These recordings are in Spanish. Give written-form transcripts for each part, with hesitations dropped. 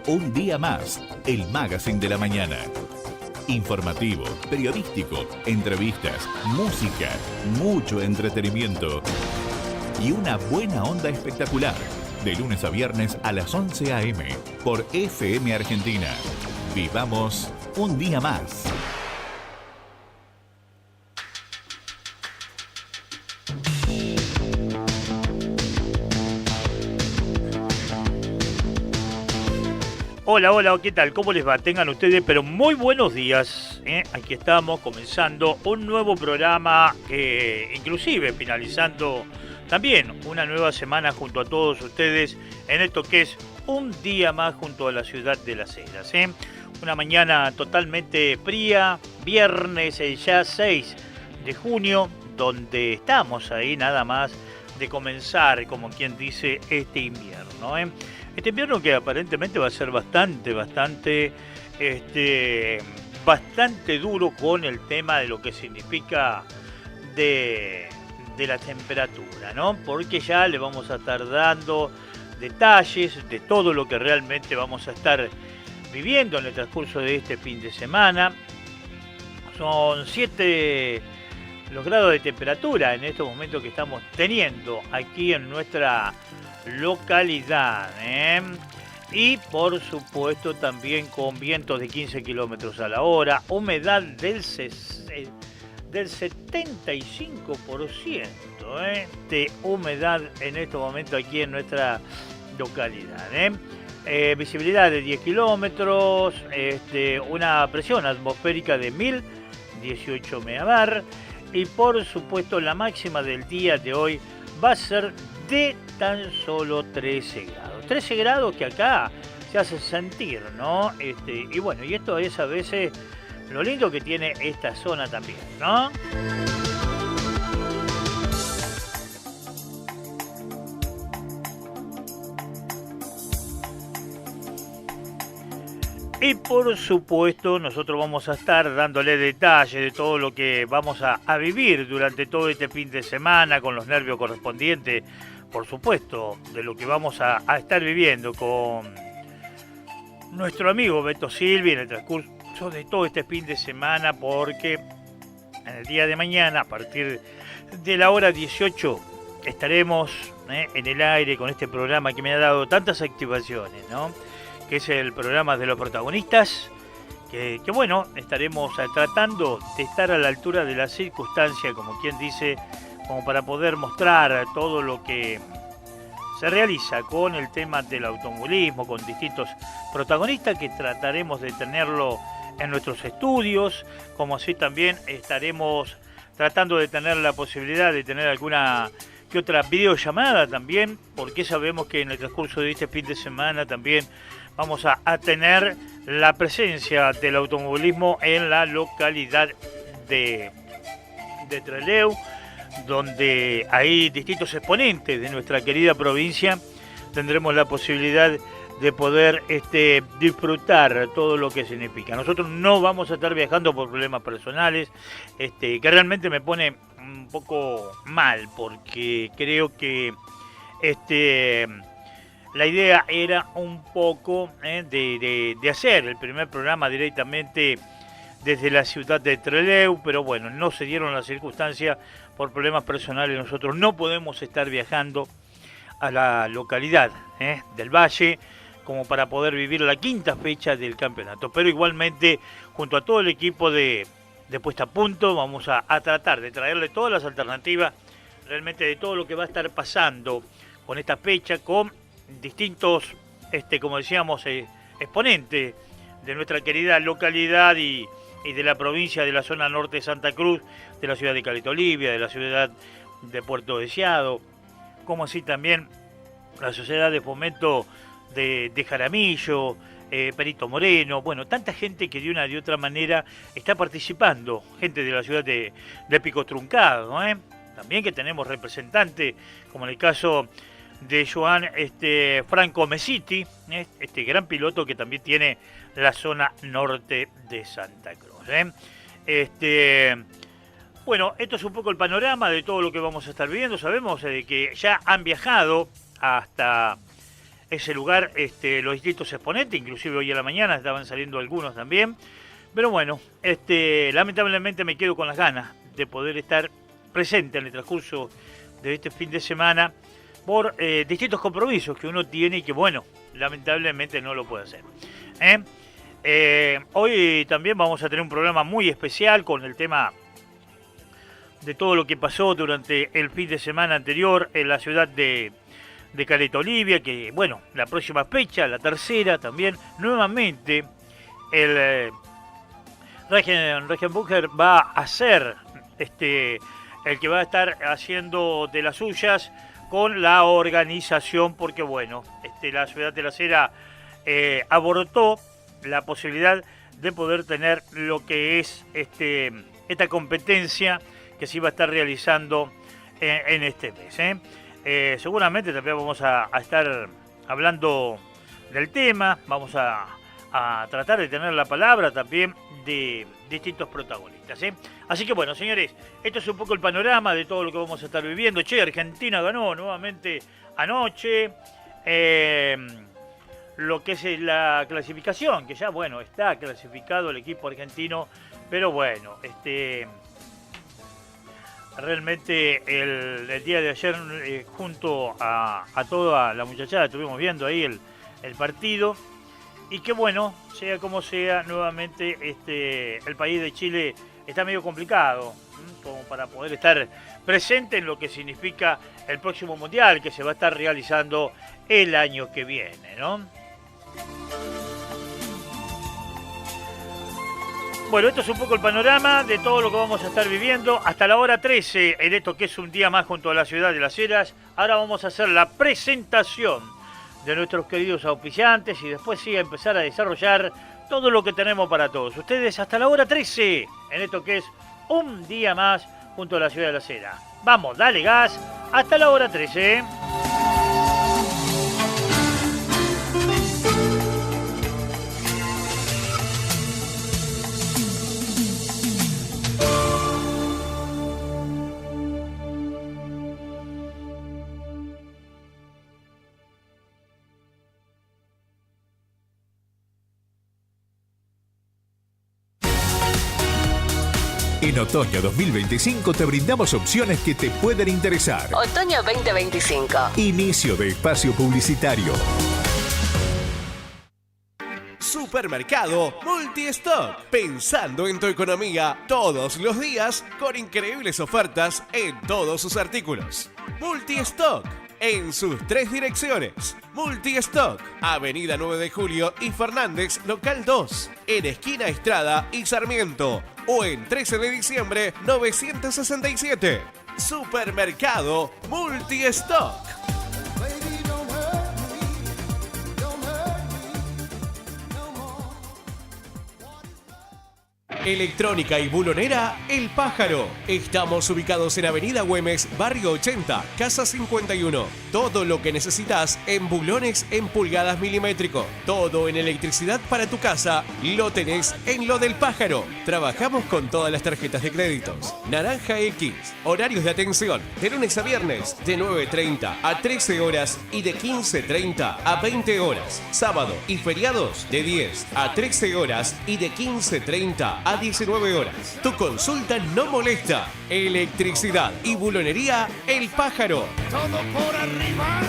Un día más, el Magazine de la Mañana. Informativo, periodístico, entrevistas, música, mucho entretenimiento y una buena onda espectacular. De lunes a viernes a las 11 a.m. por FM Argentina. Vivamos un día más. Hola, hola, ¿qué tal? ¿Cómo les va? Tengan ustedes, pero muy buenos días. Aquí estamos comenzando un nuevo programa, inclusive finalizando también una nueva semana junto a todos ustedes en esto que es un día más junto a la ciudad de Las Heras. Una mañana totalmente fría, viernes ya 6 de junio, donde estamos ahí nada más de comenzar, como quien dice, este invierno. Este invierno que aparentemente va a ser bastante duro con el tema de lo que significa de la temperatura, ¿no? Porque ya le vamos a estar dando detalles de todo lo que realmente vamos a estar viviendo en el transcurso de este fin de semana. Son 7 los grados de temperatura en estos momentos que estamos teniendo aquí en nuestra localidad, y por supuesto también con vientos de 15 kilómetros a la hora, humedad del 75% de humedad en este momento aquí en nuestra localidad. Visibilidad de 10 kilómetros, una presión atmosférica de 1018 megabar y por supuesto la máxima del día de hoy va a ser de tan solo 13 grados. 13 grados que acá se hace sentir, ¿no? Y bueno, y esto es a veces lo lindo que tiene esta zona también, ¿no? Y por supuesto nosotros vamos a estar dándole detalles de todo lo que vamos a vivir durante todo este fin de semana con los nervios correspondientes, por supuesto, de lo que vamos a estar viviendo con nuestro amigo Beto Silvi en el transcurso de todo este fin de semana, porque en el día de mañana, a partir de la hora 18, estaremos en el aire con este programa que me ha dado tantas activaciones, ¿no? Que es el programa de los protagonistas, que bueno, estaremos tratando de estar a la altura de la circunstancia, como quien dice, como para poder mostrar todo lo que se realiza con el tema del automovilismo, con distintos protagonistas que trataremos de tenerlo en nuestros estudios, como así también estaremos tratando de tener la posibilidad de tener alguna que otra videollamada también, porque sabemos que en el transcurso de este fin de semana también vamos a tener la presencia del automovilismo en la localidad de Trelew, donde hay distintos exponentes de nuestra querida provincia. Tendremos la posibilidad de poder disfrutar todo lo que significa. Nosotros no vamos a estar viajando por problemas personales, que realmente me pone un poco mal, porque creo que la idea era un poco de hacer el primer programa directamente desde la ciudad de Trelew, pero bueno, no se dieron las circunstancias por problemas personales. Nosotros no podemos estar viajando a la localidad del Valle como para poder vivir la quinta fecha del campeonato. Pero igualmente, junto a todo el equipo de Puesta a Punto, vamos a tratar de traerle todas las alternativas realmente de todo lo que va a estar pasando con esta fecha, con distintos, como decíamos, exponentes de nuestra querida localidad y de la provincia de la zona norte de Santa Cruz, de la ciudad de Caleta Olivia, de la ciudad de Puerto Deseado, como así también la Sociedad de Fomento de Jaramillo, Perito Moreno, bueno, tanta gente que de una y otra manera está participando, gente de la ciudad de Pico Truncado, también que tenemos representantes, como en el caso de Joan Franco Mesiti, este gran piloto que también tiene la zona norte de Santa Cruz. Bueno, esto es un poco el panorama de todo lo que vamos a estar viviendo. Sabemos que ya han viajado hasta ese lugar los distintos exponentes, inclusive hoy a la mañana estaban saliendo algunos también. Pero bueno, lamentablemente me quedo con las ganas de poder estar presente en el transcurso de este fin de semana por distintos compromisos que uno tiene y que, bueno, lamentablemente no lo puede hacer. Hoy también vamos a tener un programa muy especial con el tema de todo lo que pasó durante el fin de semana anterior en la ciudad de Caleta Olivia, que, bueno, la próxima fecha, la tercera también, nuevamente el Regenbucher va a ser el que va a estar haciendo de las suyas con la organización, porque, bueno, la ciudad de La Cera abortó la posibilidad de poder tener lo que es esta competencia que se iba a estar realizando en este mes. Seguramente también vamos a estar hablando del tema, vamos a tratar de tener la palabra también de distintos protagonistas. Así que bueno, señores, esto es un poco el panorama de todo lo que vamos a estar viviendo. Argentina ganó nuevamente anoche lo que es la clasificación, que ya, bueno, está clasificado el equipo argentino, pero bueno, realmente el día de ayer, junto a toda la muchachada, estuvimos viendo ahí el partido. Y que, bueno, sea como sea, nuevamente el país de Chile está medio complicado como para poder estar presente en lo que significa el próximo Mundial que se va a estar realizando el año que viene, ¿no? Bueno, esto es un poco el panorama de todo lo que vamos a estar viviendo hasta la hora 13 en esto que es un día más junto a la ciudad de Las Heras. Ahora vamos a hacer la presentación de nuestros queridos auspiciantes y después sí a empezar a desarrollar todo lo que tenemos para todos ustedes hasta la hora 13 en esto que es un día más junto a la ciudad de La Cera. Vamos, dale gas, hasta la hora 13. En otoño 2025 te brindamos opciones que te pueden interesar. Otoño 2025. Inicio de espacio publicitario. Supermercado Multistock. Pensando en tu economía todos los días con increíbles ofertas en todos sus artículos. Multistock. En sus 3 direcciones. Multistock, Avenida 9 de Julio y Fernández, local 2. En esquina Estrada y Sarmiento. O en 13 de diciembre 967. Supermercado Multistock. Electrónica y bulonera El Pájaro. Estamos ubicados en Avenida Güemes, Barrio 80, Casa 51. Todo lo que necesitas en bulones en pulgadas milimétrico. Todo en electricidad para tu casa lo tenés en Lo del Pájaro. Trabajamos con todas las tarjetas de créditos. Naranja X. Horarios de atención de lunes a viernes de 9:30 a 13 horas y de 15:30 a 20 horas. Sábado y feriados de 10 a 13 horas y de 15:30 a 19 horas. Tu consulta no molesta. Electricidad y bulonería El Pájaro. Todo por arriba.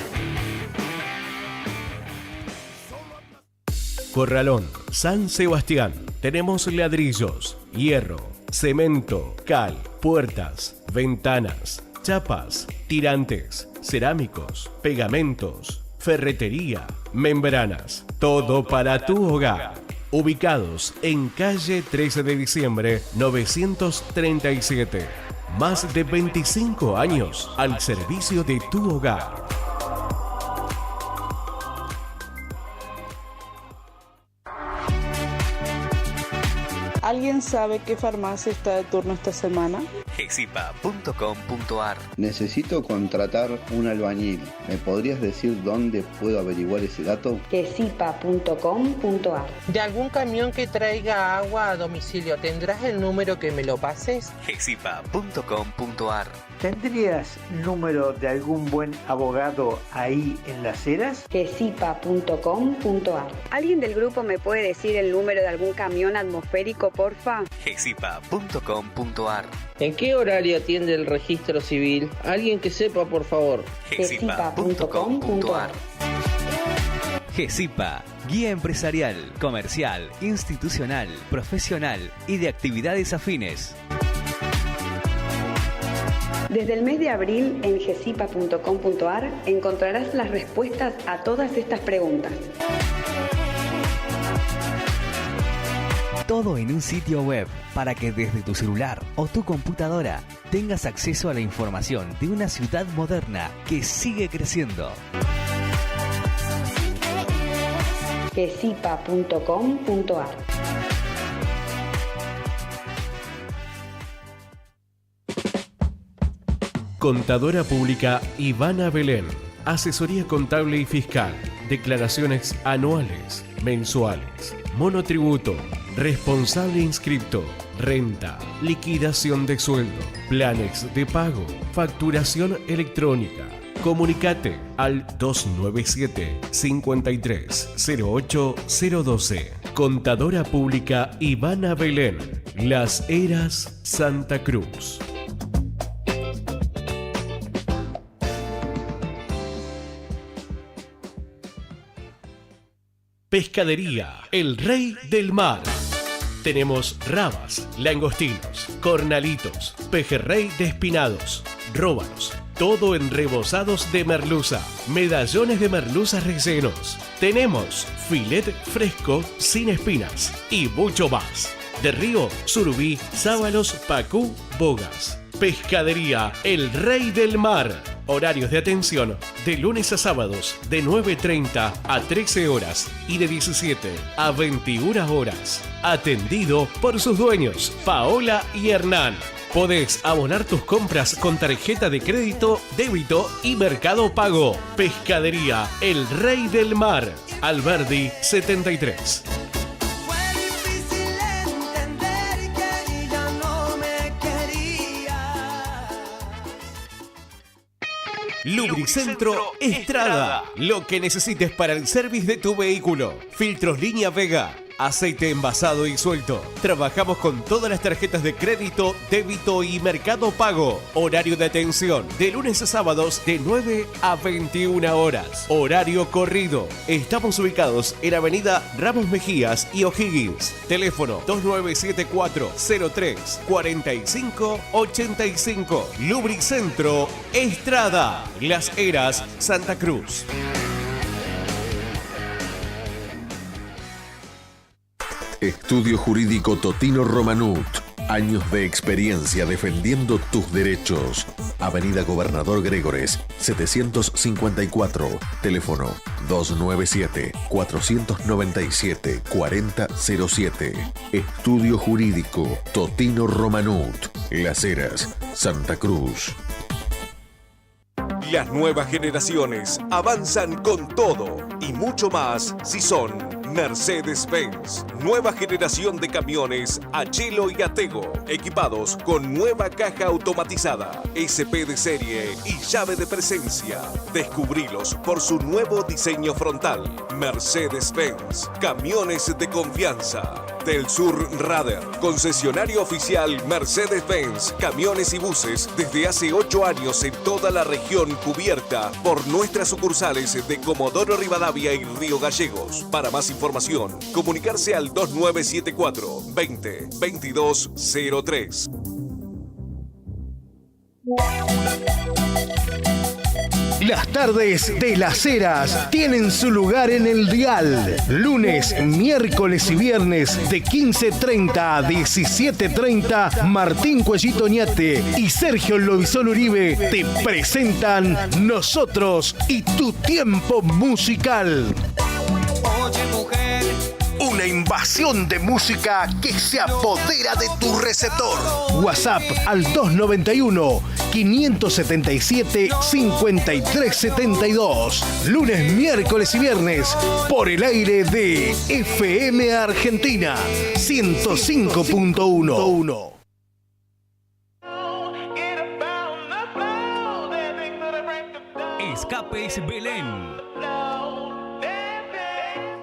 Corralón San Sebastián. Tenemos ladrillos, hierro, cemento, cal, puertas, ventanas, chapas, tirantes, cerámicos, pegamentos, ferretería, membranas. Todo para tu hogar. Ubicados en calle 13 de diciembre 937. Más de 25 años al servicio de tu hogar. ¿Alguien sabe qué farmacia está de turno esta semana? gesipa.com.ar. Necesito contratar un albañil. ¿Me podrías decir dónde puedo averiguar ese dato? gesipa.com.ar. De algún camión que traiga agua a domicilio, ¿tendrás el número que me lo pases? gesipa.com.ar. ¿Tendrías número de algún buen abogado ahí en Las Heras? gesipa.com.ar. ¿Alguien del grupo me puede decir el número de algún camión atmosférico, porfa? gesipa.com.ar. ¿En qué horario atiende el registro civil? Alguien que sepa, por favor. gesipa.com.ar. GESIPA, guía empresarial, comercial, institucional, profesional y de actividades afines. Desde el mes de abril en gesipa.com.ar encontrarás las respuestas a todas estas preguntas. Todo en un sitio web para que desde tu celular o tu computadora tengas acceso a la información de una ciudad moderna que sigue creciendo. gesipa.com.ar. Contadora Pública Ivana Belén. Asesoría contable y fiscal. Declaraciones anuales, mensuales, monotributo, responsable inscripto, renta, liquidación de sueldo, planes de pago, facturación electrónica. Comunicate al 297 53 08 012. Contadora Pública Ivana Belén. Las Heras, Santa Cruz. Pescadería, el rey del mar. Tenemos rabas, langostinos, cornalitos, pejerrey despinados, róbalos, todo en rebozados de merluza, medallones de merluza rellenos. Tenemos filet fresco sin espinas y mucho más. De río, surubí, sábalos, pacú, bogas. Pescadería, el rey del mar. Horarios de atención de lunes a sábados de 9:30 a 13 horas y de 17 a 21 horas. Atendido por sus dueños, Paola y Hernán. Podés abonar tus compras con tarjeta de crédito, débito y Mercado Pago. Pescadería, el rey del mar. Alberdi 73. Lubricentro Estrada. Lo que necesites para el service de tu vehículo. Filtros Línea Vega. Aceite envasado y suelto. Trabajamos con todas las tarjetas de crédito, débito y Mercado Pago. Horario de atención de lunes a sábados de 9 a 21 horas. Horario corrido. Estamos ubicados en Avenida Ramos Mejías y O'Higgins. Teléfono 2974-03-4585. Lubricentro Estrada. Las Heras, Santa Cruz. Estudio Jurídico Totino Romanut. Años de experiencia defendiendo tus derechos. Avenida Gobernador Gregores, 754. Teléfono 297-497-4007. Estudio Jurídico Totino Romanut. Las Heras, Santa Cruz. Las nuevas generaciones avanzan con todo y mucho más si son Mercedes-Benz. Nueva generación de camiones Achelo y Atego, equipados con nueva caja automatizada, SP de serie y llave de presencia. Descubrilos por su nuevo diseño frontal. Mercedes-Benz, camiones de confianza. Del Sur Radar, concesionario oficial Mercedes-Benz, camiones y buses desde hace 8 años en toda la región cubierta por nuestras sucursales de Comodoro Rivadavia y Río Gallegos. Para más información, comunicarse al 2974 20 22 03. Las tardes de Las Heras tienen su lugar en el dial. Lunes, miércoles y viernes de 15:30 a 17:30, Martín Cuellito Oñate y Sergio Lobizón Uribe te presentan Nosotros y tu tiempo musical. Oye, mujer. Una una invasión de música que se apodera de tu receptor. WhatsApp al 291-577-5372. Lunes, miércoles y viernes por el aire de FM Argentina 105.1. Escapes Belén.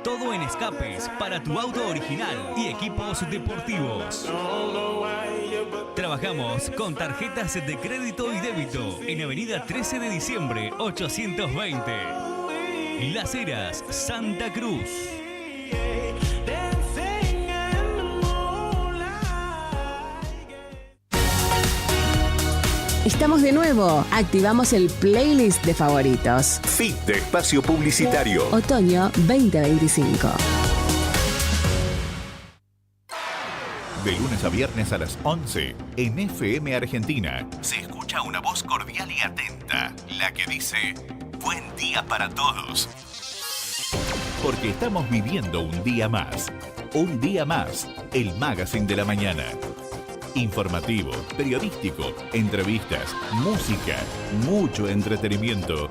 Todo en escapes para tu auto original y equipos deportivos. Trabajamos con tarjetas de crédito y débito en Avenida 13 de Diciembre 820. Las Heras, Santa Cruz. Estamos de nuevo. Activamos el playlist de favoritos. Fit de espacio publicitario. Otoño 2025. De lunes a viernes a las 11, en FM Argentina, se escucha una voz cordial y atenta, la que dice: buen día para todos. Porque estamos viviendo un día más. Un día más, el Magazine de la Mañana. Informativo, periodístico, entrevistas, música, mucho entretenimiento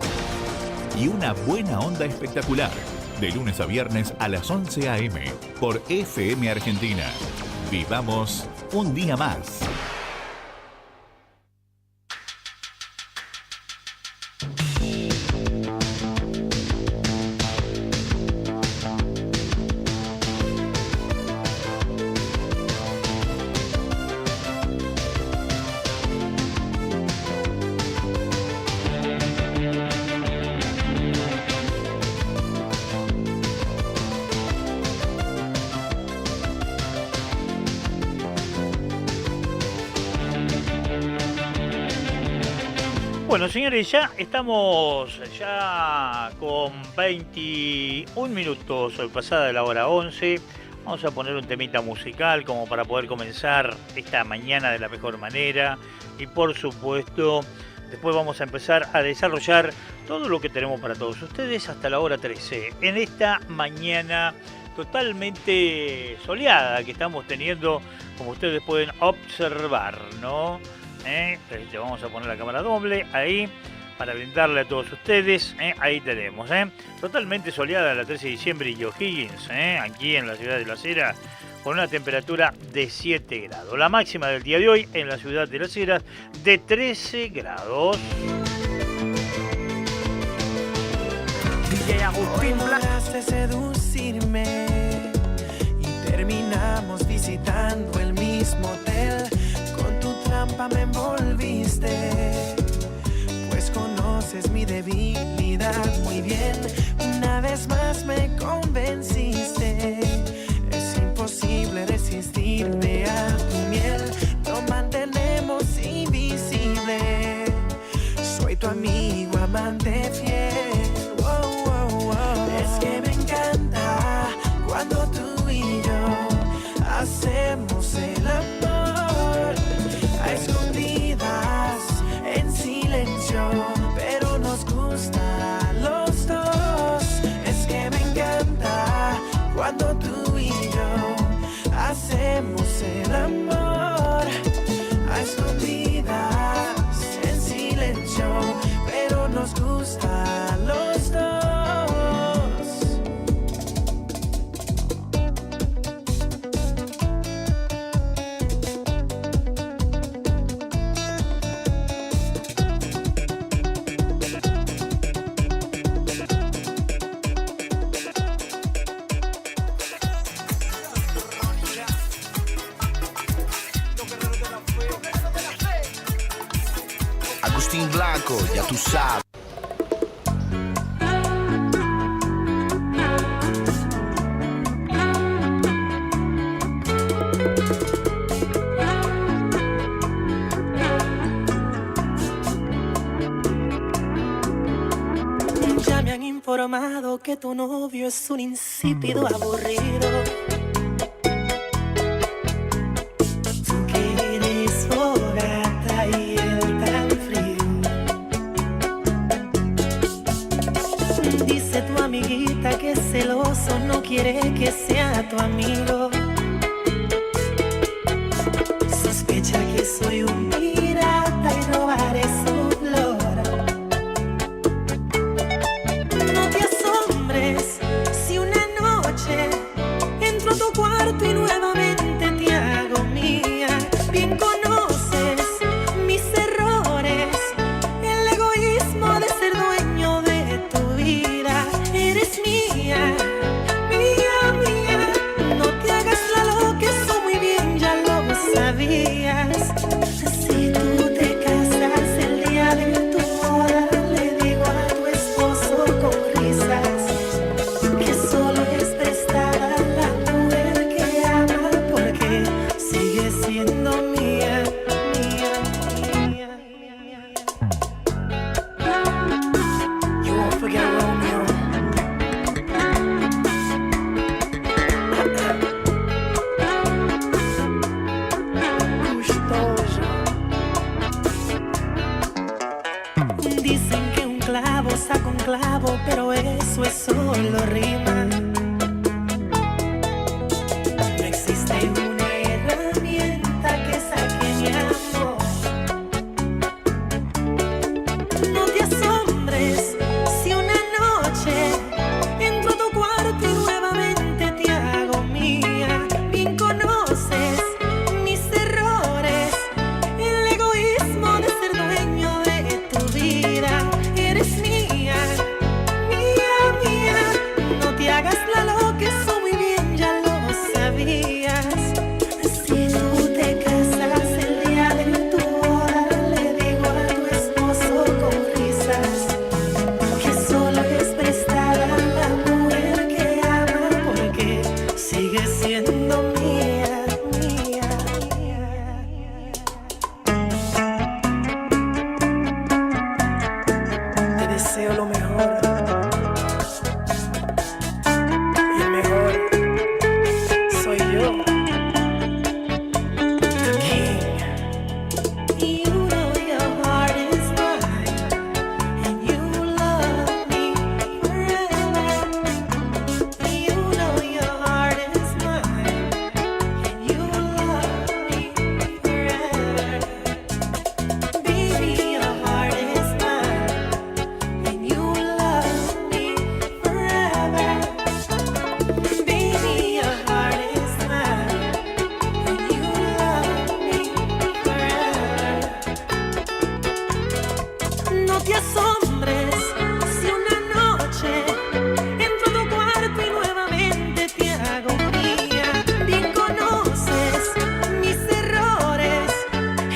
y una buena onda espectacular. De lunes a viernes a las 11 a.m. por FM Argentina. Vivamos un día más. Bueno, señores, ya estamos con 21 minutos pasada de la hora 11. Vamos a poner un temita musical como para poder comenzar esta mañana de la mejor manera. Y por supuesto, después vamos a empezar a desarrollar todo lo que tenemos para todos ustedes hasta la hora 13. En esta mañana totalmente soleada que estamos teniendo, como ustedes pueden observar, ¿no? Vamos a poner la cámara doble ahí para brindarle a todos ustedes. Ahí tenemos, totalmente soleada la 13 de diciembre y O'Higgins, aquí en la ciudad de Las Heras, con una temperatura de 7 grados. La máxima del día de hoy en la ciudad de Las Heras de 13 grados. DJ Agustín Blanco. Seducirme y terminamos visitando el mismo hotel. Me envolviste, pues conoces mi debilidad muy bien. Una vez más me convenciste, es imposible resistirme a tu miel. Lo mantenemos invisible, soy tu amigo, amante fiel. Wow, wow, wow. Es que me encanta cuando tú y yo hacemos el amor. A escondidas, en silencio, pero nos gusta a los dos. Es que me encanta cuando tú y yo hacemos el amor. A escondidas, en silencio, pero nos gusta a los dos. Agustín Blanco, ya tú sabes. Ya me han informado que tu novio es un insípido aburrido. Que que sea tu amigo. Sospecha que soy un pirata y robaré su flor. No te asombres si una noche entro a tu cuarto y nuevamente te hago mía. Bien conoces mis errores, el egoísmo de ser dueño de tu vida. Eres mía, mía, mía. No te hagas la loca, eso muy bien ya lo sabías. Si tú te casas el día de tu boda, le digo a tu esposo con risas que solo es prestada la mujer que ama, porque sigue siendo mía, mía, mía, mía. You won't forget Romeo. Dicen que un clavo saca un clavo, pero eso es solo rima. No existe una herramienta que saque mi amor. No te asombres si una noche entro a tu cuarto y nuevamente te hago mía. Bien conoces mis errores, el egoísmo de ser dueño de tu vida. Eres mía, mía, mía. No te hagas la loca, eso muy bien ya lo sabías. Si tú te casas el día de tu boda, le digo a tu esposo con risas que solo es prestada la mujer que ama, porque sigue siendo mía, mía, mía. Te deseo lo mejor. Y el mejor soy yo. The king. You know your heart is mine, and you love me forever. You know your heart is mine, and you love me forever. Baby, your heart is mine, and you love me forever. Baby, your heart is mine, and you love me forever. No te asombres si una noche entro a tu cuarto y nuevamente te hago mía. Bien conoces mis errores,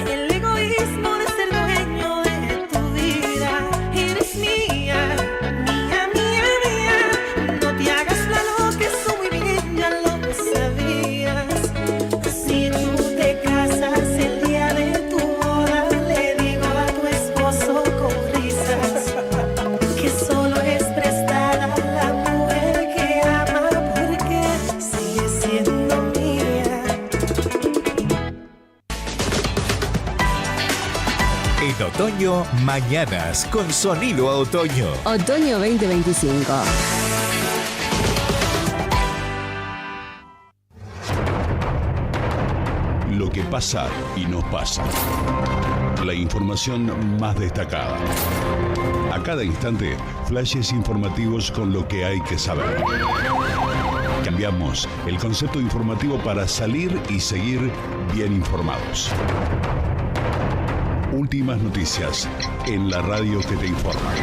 el egoísmo de ser dueño de tu vida. Eres mía, mía, mía, mía. No te hagas la loca, eso muy bien ya lo sabías. Si tú te casas el día de tu boda, le digo a tu esposo con risas que solo es prestada la mujer que ama, porque sigue siendo mía. En otoño, mañanas con sonido a otoño. Otoño 2025. Lo que pasa y no pasa. La información más destacada. A cada instante, flashes informativos con lo que hay que saber. Cambiamos el concepto informativo para salir y seguir bien informados. Últimas noticias en la radio que te informa.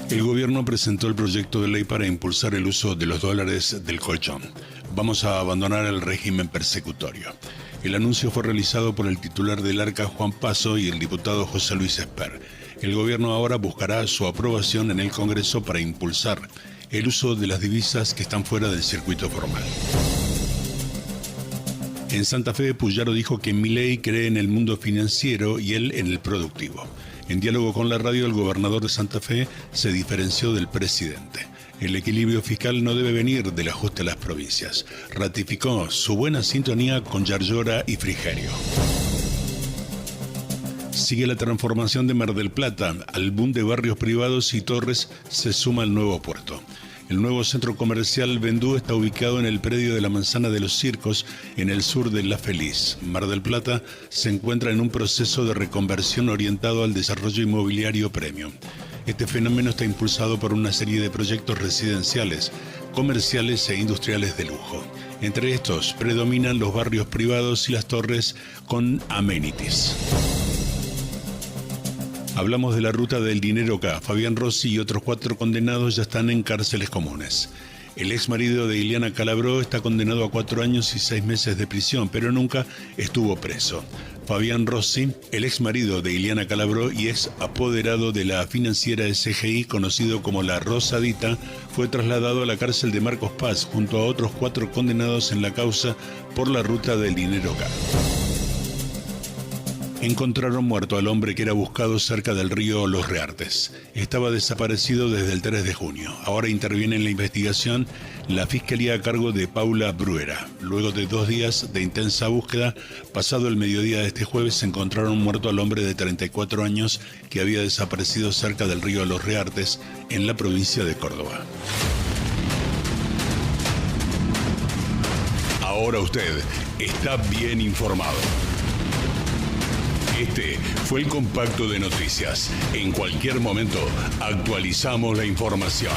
El gobierno presentó el proyecto de ley para impulsar el uso de los dólares del colchón. Vamos a abandonar el régimen persecutorio. El anuncio fue realizado por el titular del Arca, Juan Paso, y el diputado José Luis Esper. El gobierno ahora buscará su aprobación en el Congreso para impulsar el uso de las divisas que están fuera del circuito formal. En Santa Fe, Puyaro dijo que Milei cree en el mundo financiero y él en el productivo. En diálogo con la radio, el gobernador de Santa Fe se diferenció del presidente. El equilibrio fiscal no debe venir del ajuste a las provincias. Ratificó su buena sintonía con Yarlora y Frigerio. Sigue la transformación de Mar del Plata. Al boom de barrios privados y torres se suma el nuevo puerto. El nuevo centro comercial Vendú está ubicado en el predio de la Manzana de los Circos, en el sur de La Feliz. Mar del Plata se encuentra en un proceso de reconversión orientado al desarrollo inmobiliario premium. Este fenómeno está impulsado por una serie de proyectos residenciales, comerciales e industriales de lujo. Entre estos predominan los barrios privados y las torres con amenities. Hablamos de la ruta del dinero K. Fabián Rossi y otros 4 condenados ya están en cárceles comunes. El ex marido de Ileana Calabró está condenado a 4 años y 6 meses de prisión, pero nunca estuvo preso. Fabián Rossi, el ex marido de Ileana Calabró y ex apoderado de la financiera SGI, conocido como La Rosadita, fue trasladado a la cárcel de Marcos Paz junto a otros 4 condenados en la causa por la ruta del dinero K. Encontraron muerto al hombre que era buscado cerca del río Los Reartes. Estaba desaparecido desde el 3 de junio. Ahora interviene en la investigación la Fiscalía a cargo de Paula Bruera. Luego de 2 días de intensa búsqueda, pasado el mediodía de este jueves, encontraron muerto al hombre de 34 años que había desaparecido cerca del río Los Reartes, en la provincia de Córdoba. Ahora usted está bien informado. Este fue el compacto de noticias. En cualquier momento actualizamos la información.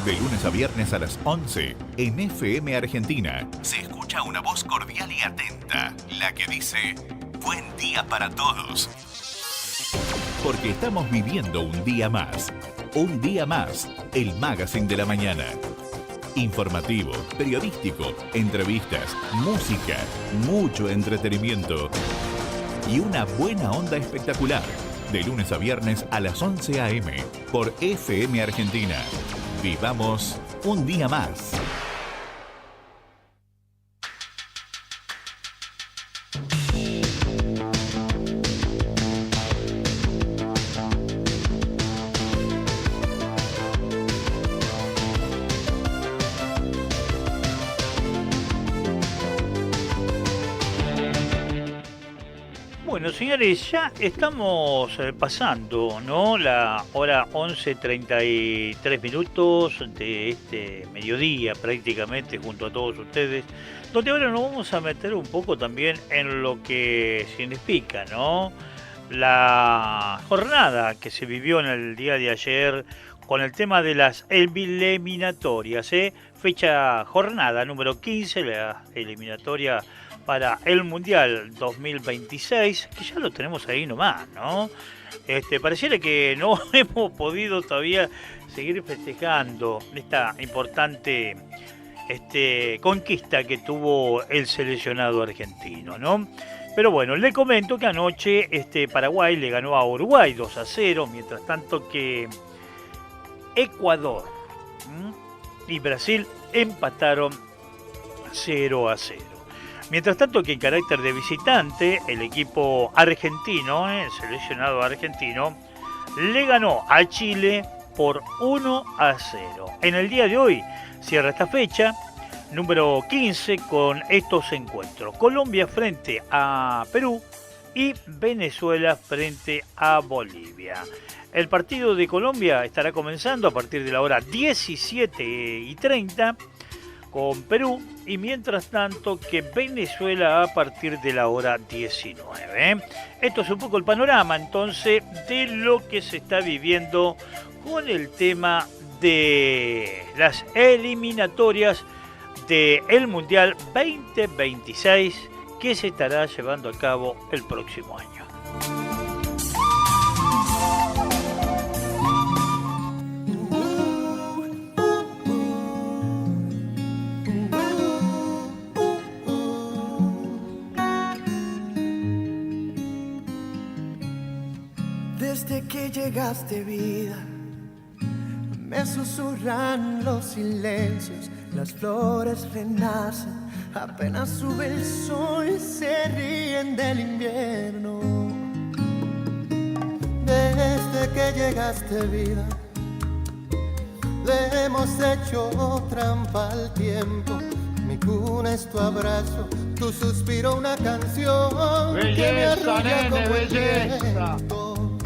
De lunes a viernes a las 11, en FM Argentina, se escucha una voz cordial y atenta, la que dice: buen día para todos. Porque estamos viviendo un día más. Un día más, el Magazine de la Mañana. Informativo, periodístico, entrevistas, música, mucho entretenimiento y una buena onda espectacular. De lunes a viernes a las 11 a.m. por FM Argentina. Vivamos un día más. Bueno, señores, ya estamos pasando, ¿no? La hora 11:33 de este mediodía, prácticamente, junto a todos ustedes, donde ahora nos vamos a meter un poco también en lo que significa, ¿no? La jornada que se vivió en el día de ayer con el tema de las eliminatorias, jornada número 15, la eliminatoria para el Mundial 2026, que ya lo tenemos ahí nomás, ¿no? Pareciera que no hemos podido todavía seguir festejando esta importante conquista que tuvo el seleccionado argentino, ¿no? Pero bueno, le comento que anoche Paraguay le ganó a Uruguay 2-0, mientras tanto que Ecuador y Brasil empataron 0-0. Mientras tanto que en carácter de visitante, el equipo argentino, el seleccionado argentino, le ganó a Chile por 1-0. En el día de hoy cierra esta fecha, número 15, con estos encuentros. Colombia frente a Perú y Venezuela frente a Bolivia. El partido de Colombia estará comenzando a partir de la hora 17:30 con Perú, y mientras tanto que Venezuela a partir de la hora 19. Esto es un poco el panorama entonces de lo que se está viviendo con el tema de las eliminatorias del Mundial 2026 que se estará llevando a cabo el próximo año. Desde que llegaste, vida, me susurran los silencios, las flores renacen, apenas sube el sol, se ríen del invierno. Desde que llegaste, vida, Le hemos hecho trampa al tiempo. Mi cuna es tu abrazo, tu suspiro una canción que me arrulla como el viento.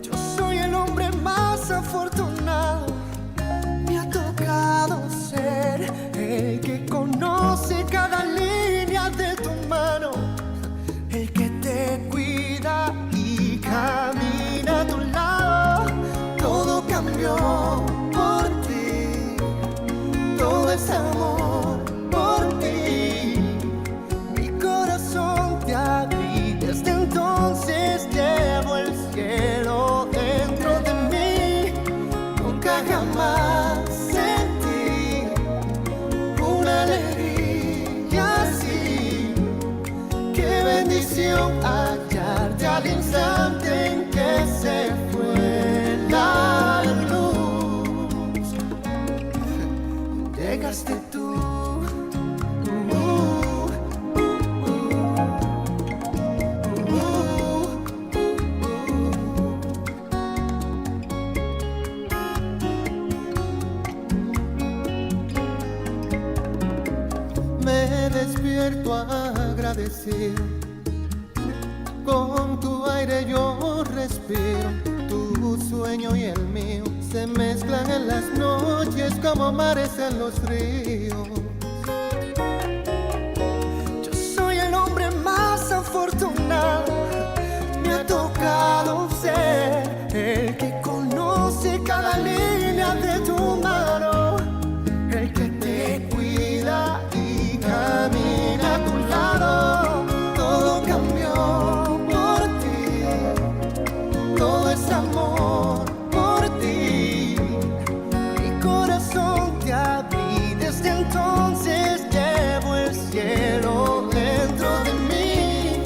Yo soy el hombre más afortunado. Me ha tocado ser el que conoce cada línea de tu mano, el que te cuida y camina a tu lado. Todo cambió por ti, todo es amor por ti. Mi corazón te abrí, desde entonces llevo el cielo dentro de mí. Nunca jamás sentí una alegría así. Qué bendición hallarte al instante en que se fue la luz. Llegaste tú. Me despierto agradecido. Con tu aire yo respiro. Tu sueño y el mío se mezclan en las noches como mares en los ríos. Yo soy el hombre más afortunado. Me ha tocado ser el que conoce cada línea de tu mano, el que te cuida y camina a tu lado. Todo cambió por ti, todo es amor por ti. Mi corazón te abrí, desde entonces llevo el cielo dentro de mí.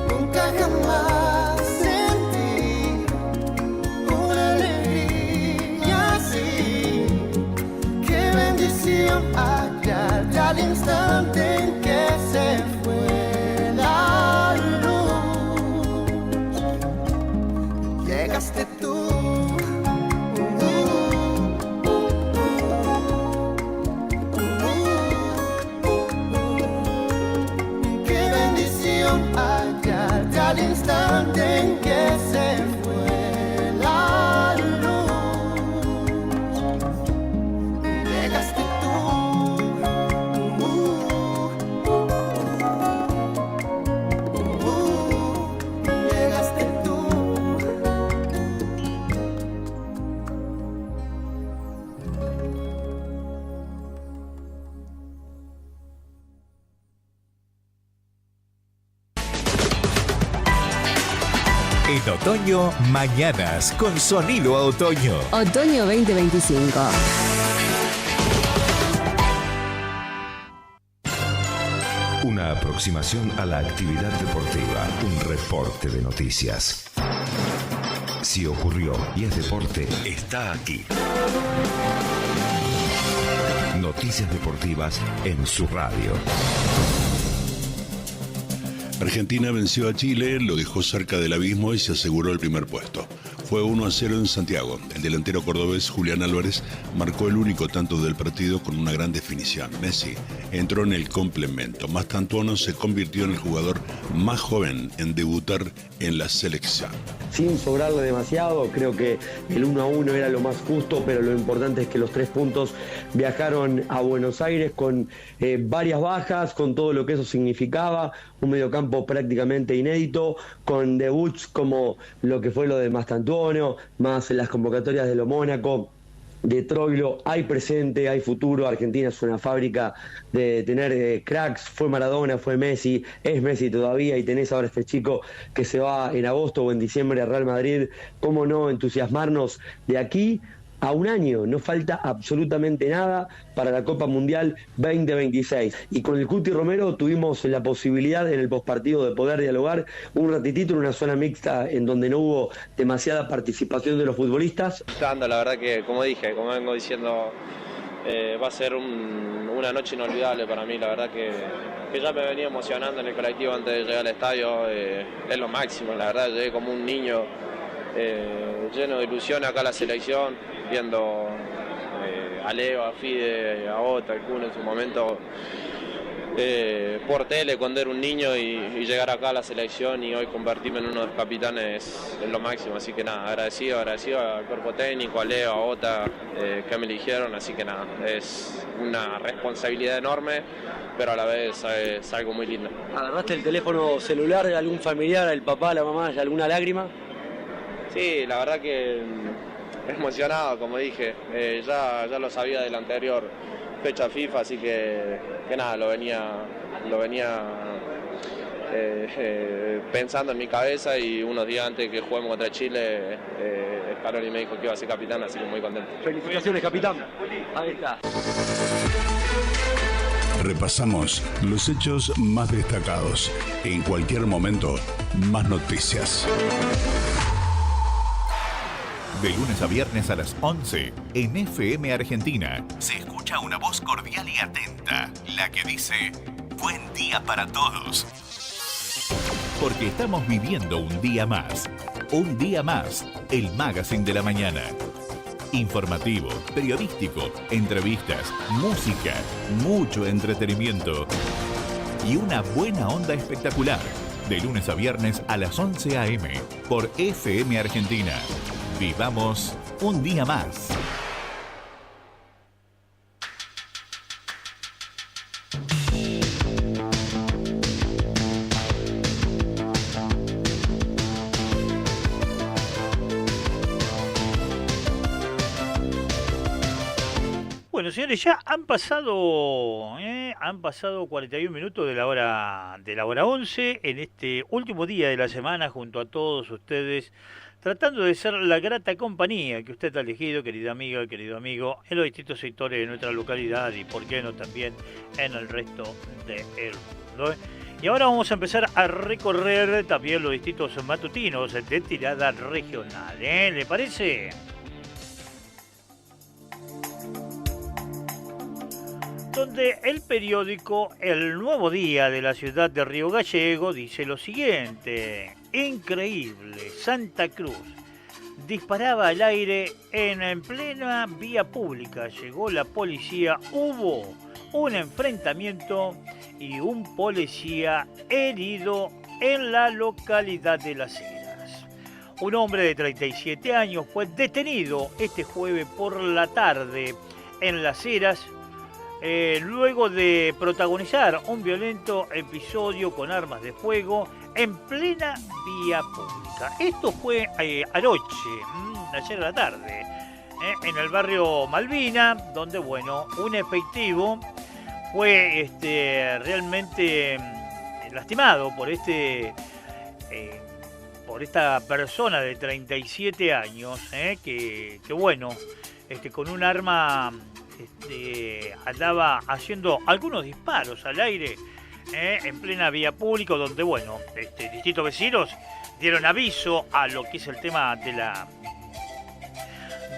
Nunca jamás sentí una alegría así. Qué bendición hallarte al instante en que se fue la luz. Llegaste tú. Qué bendición hallarte al instante en que se fue la luz. Llegaste llegaste tú. En otoño, mañanas con sonido a otoño. Otoño 2025. Una aproximación a la actividad deportiva, un reporte de noticias. Si ocurrió y es deporte, está aquí. Noticias deportivas en su radio. Argentina venció a Chile, lo dejó cerca del abismo y se aseguró el primer puesto. Fue 1-0 en Santiago. El delantero cordobés Julián Álvarez marcó el único tanto del partido con una gran definición. Messi entró en el complemento. Mastantuono se convirtió en el jugador más joven en debutar en la selección. Sin sobrarle demasiado, creo que el 1-1 era lo más justo, pero lo importante es que los 3 puntos viajaron a Buenos Aires con varias bajas, con todo lo que eso significaba, un mediocampo prácticamente inédito, con debuts como lo que fue lo de Mastantuono, más las convocatorias de lo Mónaco, de Troilo. Hay presente, hay futuro. Argentina es una fábrica de tener cracks. Fue Maradona, fue Messi, es Messi todavía, y tenés ahora este chico que se va en agosto o en diciembre a Real Madrid. ¿Cómo no entusiasmarnos de aquí a un año? No falta absolutamente nada para la Copa Mundial 2026. Y con el Cuti Romero tuvimos la posibilidad en el postpartido de poder dialogar un ratitito en una zona mixta en donde no hubo demasiada participación de los futbolistas. La verdad que, como dije, como vengo diciendo, va a ser una noche inolvidable para mí. La verdad que ya me venía emocionando en el colectivo antes de llegar al estadio. Es lo máximo, la verdad, llegué como un niño lleno de ilusión acá a la selección. viendo a Leo, a Fide, a Ota, al Kun en su momento por tele cuando era un niño y llegar acá a la selección y hoy convertirme en uno de los capitanes es lo máximo, así que nada, agradecido al cuerpo técnico, a Leo, a Ota que me eligieron, así que nada, es una responsabilidad enorme, pero a la vez es algo muy lindo. ¿Agarraste el teléfono celular de algún familiar, el papá, la mamá, alguna lágrima? Sí, la verdad que emocionado, como dije, ya lo sabía de la anterior fecha FIFA, así que nada, lo venía pensando en mi cabeza y unos días antes que juguemos contra Chile, Scaloni me dijo que iba a ser capitán, así que muy contento. Felicitaciones, capitán. Ahí está. Repasamos los hechos más destacados. En cualquier momento, más noticias. De lunes a viernes a las 11, en FM Argentina, se escucha una voz cordial y atenta, la que dice, buen día para todos. Porque estamos viviendo un día más, el Magazine de la Mañana. Informativo, periodístico, entrevistas, música, mucho entretenimiento y una buena onda espectacular. De lunes a viernes a las 11 a.m. por FM Argentina. Vivamos un día más. Bueno, señores, ya han pasado 41 minutos de la hora 11 en este último día de la semana junto a todos ustedes, tratando de ser la grata compañía que usted ha elegido, querida amiga, querido amigo, en los distintos sectores de nuestra localidad y, por qué no, también en el resto del mundo. Y ahora vamos a empezar a recorrer también los distintos matutinos de tirada regional. ¿Le parece? Donde el periódico El Nuevo Día de la ciudad de Río Gallego dice lo siguiente: increíble, Santa Cruz disparaba al aire en plena vía pública, llegó la policía, hubo un enfrentamiento y un policía herido en la localidad de Las Heras. Un hombre de 37 años fue detenido este jueves por la tarde en Las Heras, luego de protagonizar un violento episodio con armas de fuego en plena vía pública. Esto fue anoche, ayer a la tarde, en el barrio Malvina, donde, bueno, un efectivo fue realmente lastimado por esta persona de 37 años, que bueno, con un arma andaba haciendo algunos disparos al aire en plena vía pública, donde, bueno, distintos vecinos dieron aviso a lo que es el tema de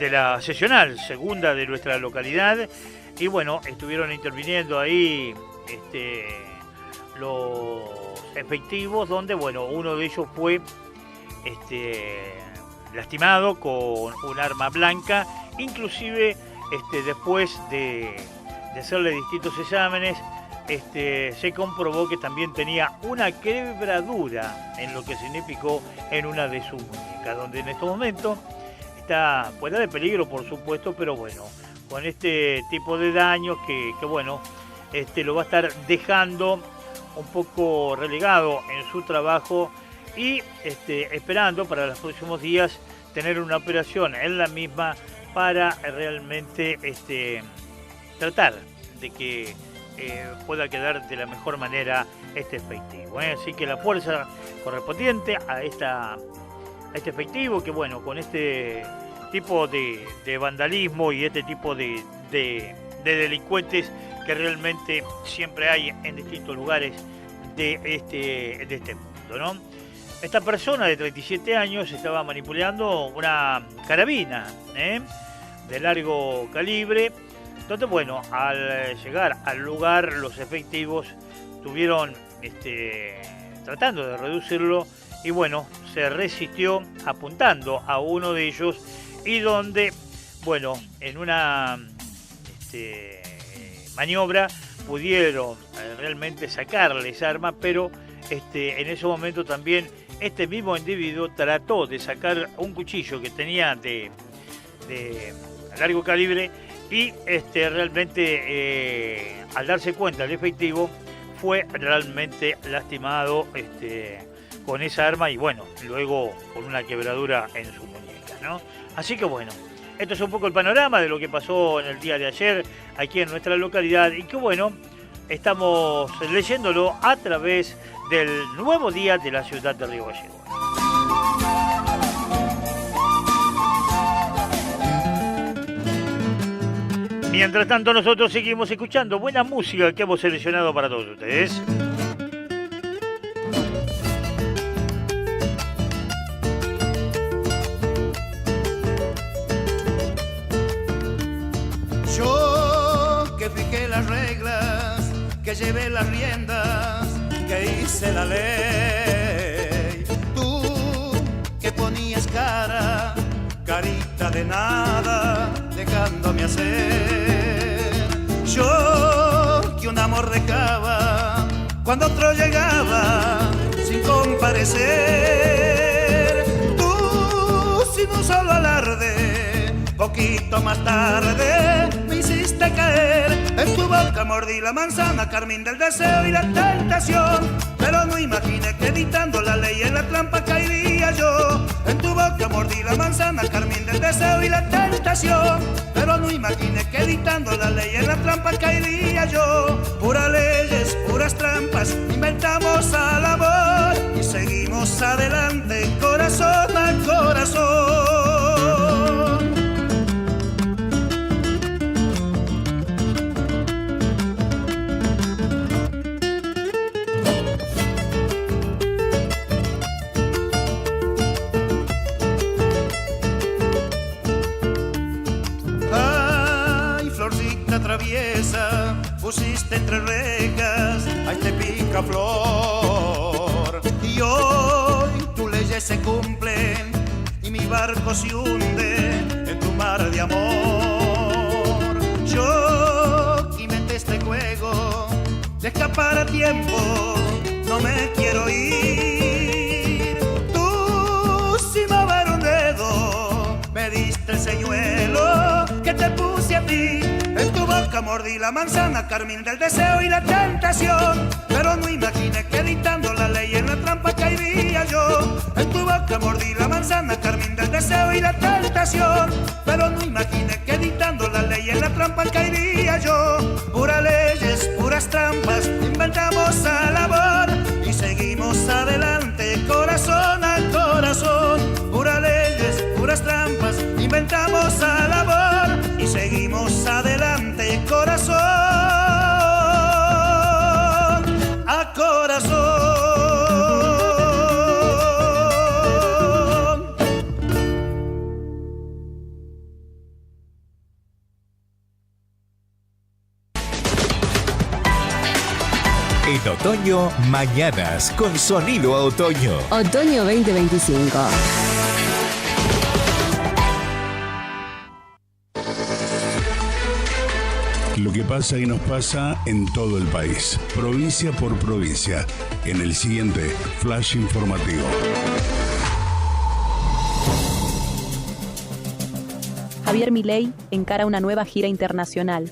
la seccional segunda de nuestra localidad, y bueno, estuvieron interviniendo ahí los efectivos, donde, bueno, uno de ellos fue lastimado con un arma blanca, inclusive después de hacerle distintos exámenes, se comprobó que también tenía una quebradura en lo que significó en una de sus muñecas, donde en estos momentos está fuera de peligro, por supuesto, pero bueno, con este tipo de daños que bueno, lo va a estar dejando un poco relegado en su trabajo y esperando para los próximos días tener una operación en la misma para realmente tratar de que pueda quedar de la mejor manera este efectivo. Así que la fuerza correspondiente a este efectivo, que bueno, con este tipo de vandalismo y este tipo de delincuentes que realmente siempre hay en distintos lugares de este mundo, ¿no? Esta persona de 37 años estaba manipulando una carabina de largo calibre, donde, bueno, al llegar al lugar, los efectivos estuvieron tratando de reducirlo y, bueno, se resistió apuntando a uno de ellos, y donde, bueno, en una maniobra pudieron realmente sacarle esa arma, pero en ese momento también este mismo individuo trató de sacar un cuchillo que tenía de largo calibre y realmente al darse cuenta el efectivo fue realmente lastimado con esa arma y bueno, luego con una quebradura en su muñeca, ¿no? Así que bueno, esto es un poco el panorama de lo que pasó en el día de ayer aquí en nuestra localidad y que bueno, estamos leyéndolo a través del nuevo día de la ciudad de Río Gallegos. Mientras tanto nosotros seguimos escuchando buena música que hemos seleccionado para todos ustedes. Yo que fijé las reglas, que llevé las riendas, que hice la ley. Tú que ponías carita de nada, dejándome hacer. Yo que un amor dejaba cuando otro llegaba sin comparecer. Tú sin un solo alarde, poquito más tarde me hiciste caer. En tu boca mordí la manzana, carmín del deseo y la tentación, pero no imaginé que editando la ley en la trampa caería yo. En tu boca mordí la manzana, carmín del deseo y la tentación, pero no imaginé que editando la ley en la trampa caería yo. Puras leyes, puras trampas, inventamos al amor y seguimos adelante, corazón a corazón. Traviesa, pusiste entre rejas a este picaflor. Y hoy tus leyes se cumplen y mi barco se hunde en tu mar de amor. Yo inventé este juego de escapar a tiempo, no me quiero ir. Tú sin mover un dedo me diste el señuelo que te puse a ti. En tu boca mordí la manzana, carmín del deseo y la tentación, pero no imaginé que editando la ley en la trampa caería yo. En tu boca mordí la manzana, carmín del deseo y la tentación, pero no imaginé que editando la ley en la trampa caería yo. Puras leyes, puras trampas, inventamos al amor y seguimos adelante, corazón a corazón. Puras leyes, puras trampas, inventamos al amor y seguimos adelante, corazón a corazón. En otoño, mañanas con sonido a otoño. Otoño 2025. Lo que pasa y nos pasa en todo el país, provincia por provincia, en el siguiente flash informativo. Javier Milei encara una nueva gira internacional.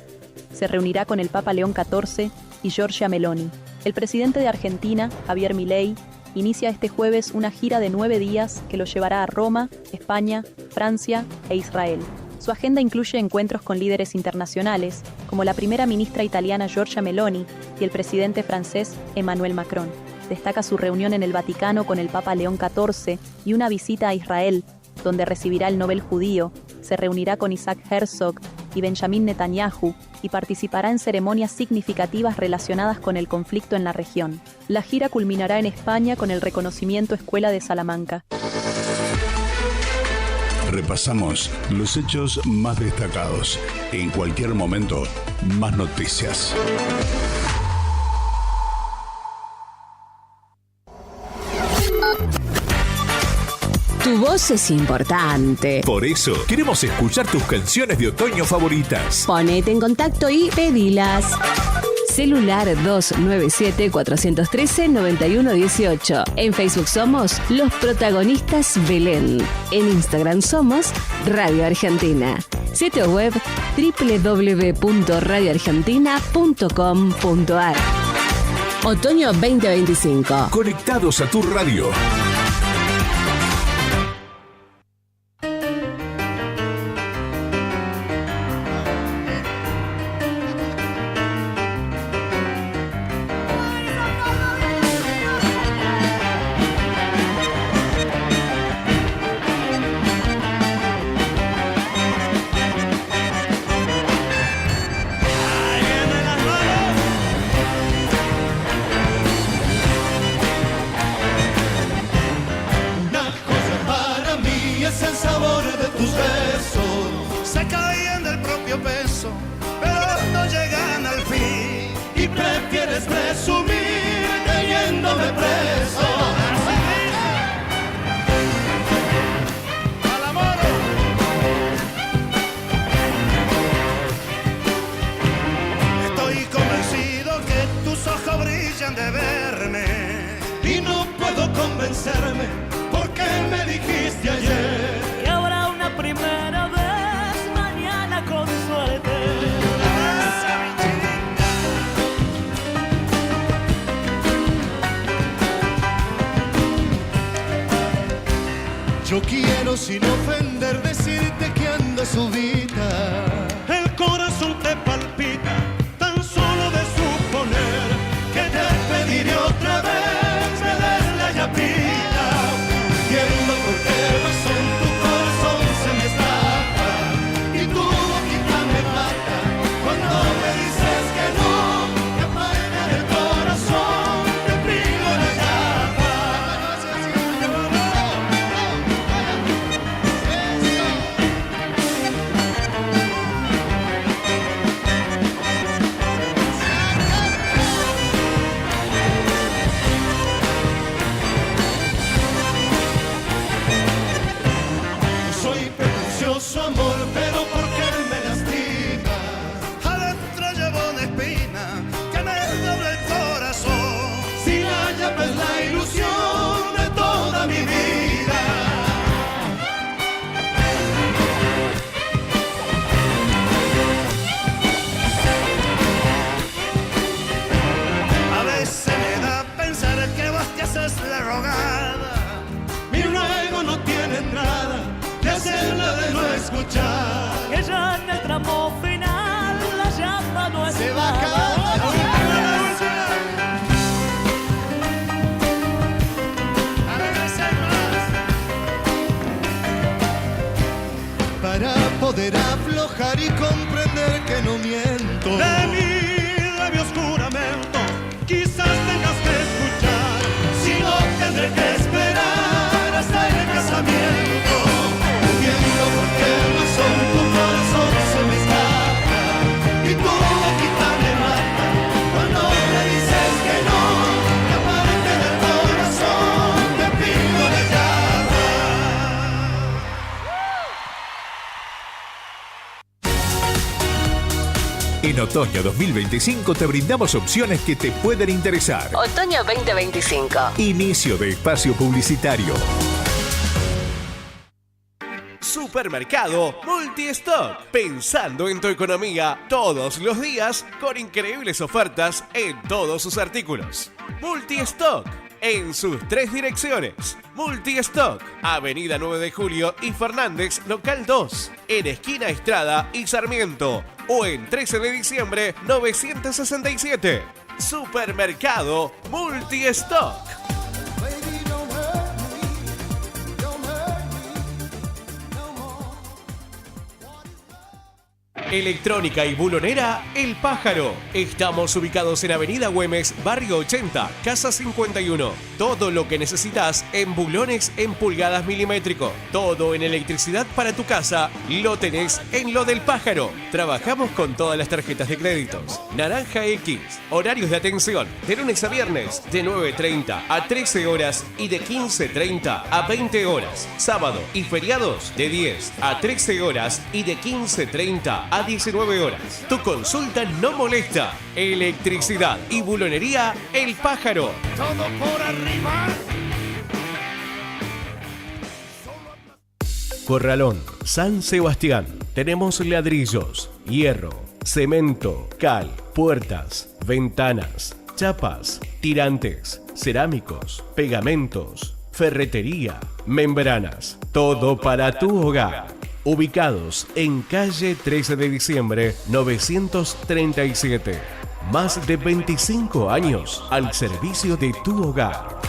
Se reunirá con el Papa León XIV y Giorgia Meloni. El presidente de Argentina, Javier Milei, inicia este jueves una gira de 9 días que lo llevará a Roma, España, Francia e Israel. Su agenda incluye encuentros con líderes internacionales, como la primera ministra italiana Giorgia Meloni y el presidente francés Emmanuel Macron. Destaca su reunión en el Vaticano con el Papa León XIV y una visita a Israel, donde recibirá el Nobel judío, se reunirá con Isaac Herzog y Benjamin Netanyahu y participará en ceremonias significativas relacionadas con el conflicto en la región. La gira culminará en España con el reconocimiento Escuela de Salamanca. Repasamos los hechos más destacados. En cualquier momento, más noticias. Tu voz es importante. Por eso, queremos escuchar tus canciones de otoño favoritas. Ponete en contacto y pedilas. Celular 297-413-9118. En Facebook somos Los Protagonistas Belén. En Instagram somos Radio Argentina. Sitio web www.radioargentina.com.ar. Otoño 2025. Conectados a tu radio. Yo quiero sin ofender decirte que ando subida. El corazón te palpita tan solo de suponer que te pediré otra vez me des la llapita. Entiendo por qué razón tu corazón se me escapa y tu boquita me mata cuando me dices que no, que aparte del corazón te pido la llapa. Soy pretencioso amor, pero ¿por qué me lastima? Adentro llevo una espina que me doble el corazón. Si la llama es la ilusión de toda mi vida. A veces me da pensar que vos te haces la rogada. Mi ruego no tiene entrada, de hacerla de no escuchar. Que ya en el tramo final la llama no es Se va a acabar la para poder aflojar y comprender que no miento. De mi labio juramento, quizás tengas que escuchar. Si no, tendré que esperar hasta el casamiento. Entiendo por qué razón tu corazón se me escapa y tu boquita me mata cuando me dices que no, que aparte del corazón te pido la llama. En otoño 2025 te brindamos opciones que te pueden interesar. Otoño 2025. Inicio de espacio publicitario. Supermercado Multistock. Pensando en tu economía todos los días con increíbles ofertas en todos sus artículos. Multistock en sus 3 direcciones. Multistock, Avenida 9 de Julio y Fernández, local 2, en esquina Estrada y Sarmiento, o en 13 de diciembre 967. Supermercado Multistock. Electrónica y bulonera El Pájaro. Estamos ubicados en Avenida Güemes, Barrio 80, Casa 51. Todo lo que necesitas en bulones en pulgadas milimétrico. Todo en electricidad para tu casa lo tenés en Lo del Pájaro. Trabajamos con todas las tarjetas de créditos. Naranja X. Horarios de atención de lunes a viernes de 9:30 a 13 horas y de 15:30 a 20 horas. Sábado y feriados de 10 a 13 horas y de 15:30 a 19 horas. Tu consulta no molesta. Electricidad y bulonería El Pájaro. Todo por arriba. Corralón, San Sebastián. Tenemos ladrillos, hierro, cemento, cal, puertas, ventanas, chapas, tirantes, cerámicos, pegamentos, ferretería, membranas. Todo para tu hogar. Ubicados en calle 13 de diciembre 937. Más de 25 años al servicio de tu hogar.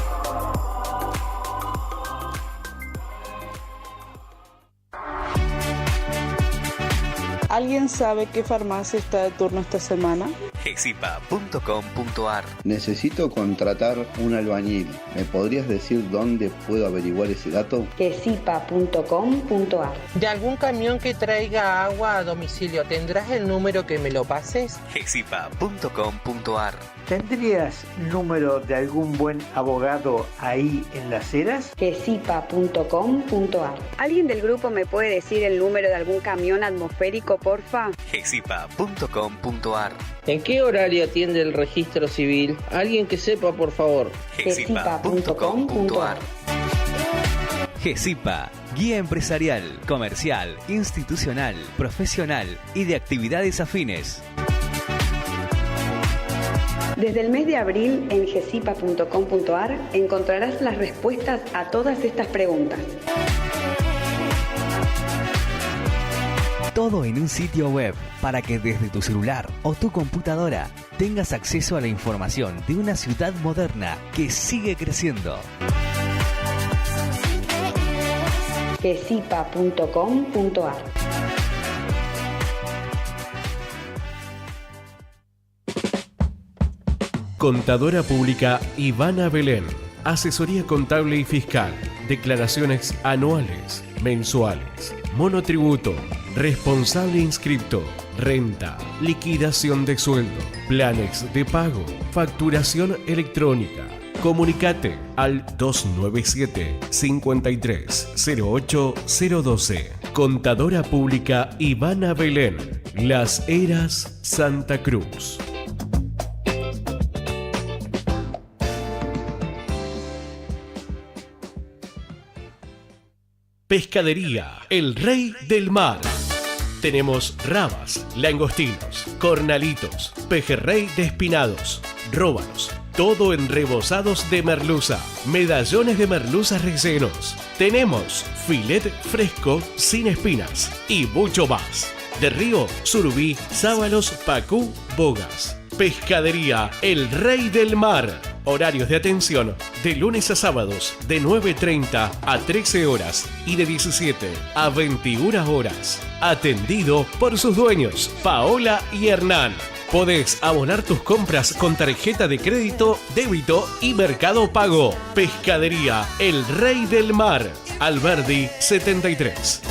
¿Alguien sabe qué farmacia está de turno esta semana? gesipa.com.ar. Necesito contratar un albañil. ¿Me podrías decir dónde puedo averiguar ese dato? gesipa.com.ar. ¿De algún camión que traiga agua a domicilio tendrás el número que me lo pases? gesipa.com.ar. ¿Tendrías número de algún buen abogado ahí en Las Heras? gesipa.com.ar. ¿Alguien del grupo me puede decir el número de algún camión atmosférico, porfa? gesipa.com.ar. ¿En qué horario atiende el registro civil? Alguien que sepa, por favor. gesipa.com.ar. GESIPA, guía empresarial, comercial, institucional, profesional y de actividades afines. Desde el mes de abril en gesipa.com.ar encontrarás las respuestas a todas estas preguntas. Todo en un sitio web para que desde tu celular o tu computadora tengas acceso a la información de una ciudad moderna que sigue creciendo. gesipa.com.ar. Contadora Pública Ivana Belén. Asesoría contable y fiscal. Declaraciones anuales, mensuales, monotributo, responsable inscripto, renta, liquidación de sueldo, planes de pago, facturación electrónica. Comunicate al 297-5308-012. Contadora Pública Ivana Belén. Las Heras, Santa Cruz. Pescadería, el rey del mar. Tenemos rabas, langostinos, cornalitos, pejerrey despinados, róbalos, todo en rebozados de merluza, medallones de merluza rellenos. Tenemos filet fresco sin espinas y mucho más. De río, surubí, sábalos, pacú, bogas. Pescadería, el rey del mar. Horarios de atención de lunes a sábados de 9:30 a 13 horas y de 17 a 21 horas. Atendido por sus dueños, Paola y Hernán. Podés abonar tus compras con tarjeta de crédito, débito y Mercado Pago. Pescadería, el rey del mar. Alberdi 73.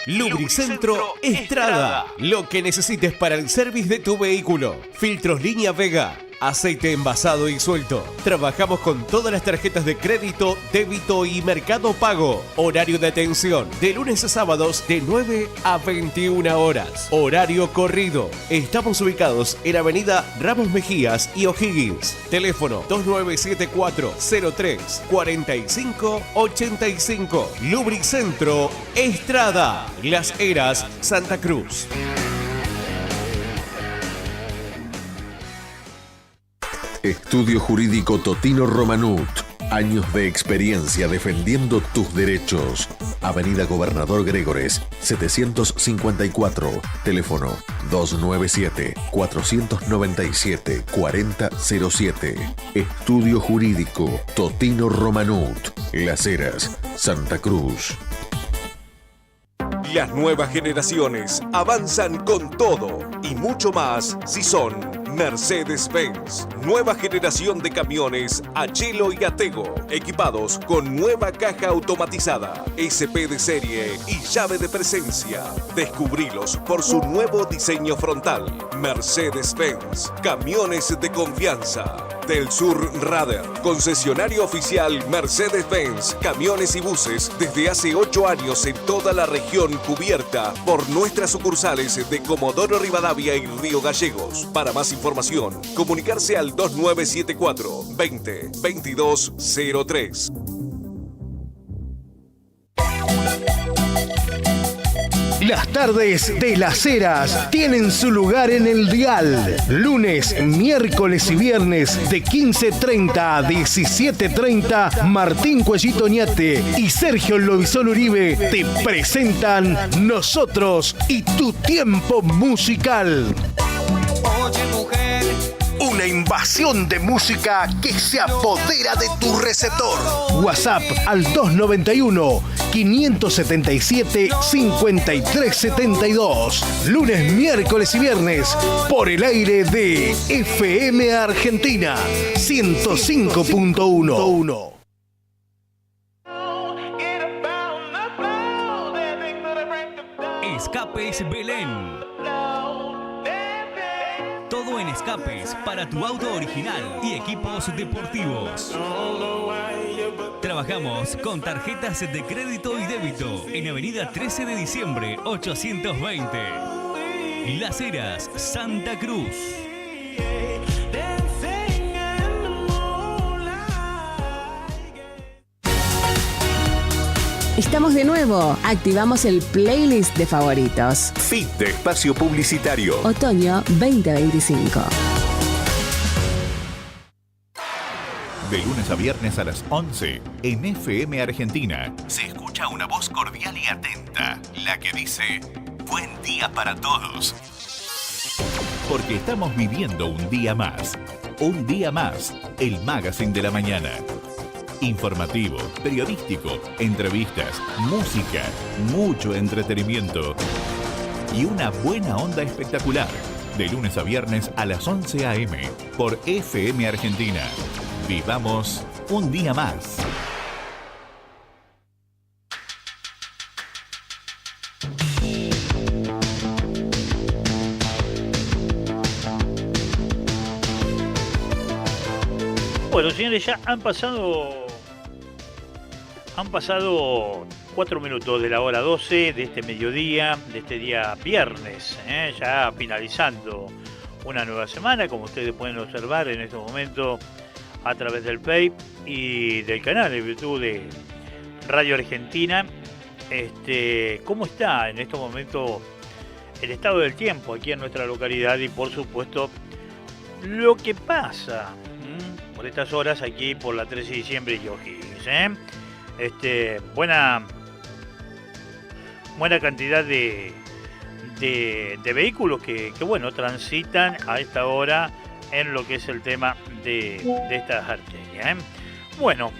Lubricentro Estrada. Lo que necesites para el service de tu vehículo. Filtros línea Vega. Aceite envasado y suelto. Trabajamos con todas las tarjetas de crédito, débito y Mercado Pago. Horario de atención de lunes a sábados de 9 a 21 horas. Horario corrido. Estamos ubicados en Avenida Ramos Mejías y O'Higgins. Teléfono 2974-03-4585. Lubricentro Estrada. Las Heras, Santa Cruz. Estudio Jurídico Totino Romanut. Años de experiencia defendiendo tus derechos. Avenida Gobernador Gregores, 754. Teléfono 297-497-4007. Estudio Jurídico Totino Romanut. Las Heras, Santa Cruz. Las nuevas generaciones avanzan con todo y mucho más si son Mercedes-Benz. Nueva generación de camiones Achelo y Atego, equipados con nueva caja automatizada, SP de serie y llave de presencia. Descubrilos por su nuevo diseño frontal. Mercedes-Benz, camiones de confianza. Del Sur Radar, concesionario oficial Mercedes-Benz, camiones y buses desde hace 8 años en toda la región cubierta por nuestras sucursales de Comodoro Rivadavia y Río Gallegos. Para más información, comunicarse al 2974 20 2203. Las tardes de Las Heras tienen su lugar en el dial. Lunes, miércoles y viernes de 15:30 a 17:30, Martín Cuellito Oñate y Sergio Lobizón Uribe te presentan Nosotros y tu tiempo musical. Oye, mujer. Una invasión de música que se apodera de tu receptor. WhatsApp al 291-577-5372. Lunes, miércoles y viernes por el aire de FM Argentina 105.1. Escapes Belén. Todo en escapes para tu auto original y equipos deportivos. Trabajamos con tarjetas de crédito y débito en Avenida 13 de Diciembre 820. Las Heras, Santa Cruz. Estamos de nuevo. Activamos el playlist de favoritos. Fit de espacio publicitario. Otoño 2025. De lunes a viernes a las 11, en FM Argentina, se escucha una voz cordial y atenta, la que dice: buen día para todos. Porque estamos viviendo un día más. Un día más, el Magazine de la Mañana. Informativo, periodístico, entrevistas, música, mucho entretenimiento y una buena onda espectacular. De lunes a viernes a las 11 a.m. por FM Argentina. Vivamos un día más. Bueno, señores, ya han pasado 4 minutos de la hora 12 de este mediodía, de este día viernes, ya finalizando una nueva semana, como ustedes pueden observar en este momento a través del Play y del canal de YouTube de Radio Argentina. ¿Cómo está en este momento el estado del tiempo aquí en nuestra localidad y por supuesto lo que pasa por estas horas aquí por la 13 de diciembre y O'Higgins? Buena cantidad de vehículos que bueno, transitan a esta hora en lo que es el tema de estas arterias. Bueno,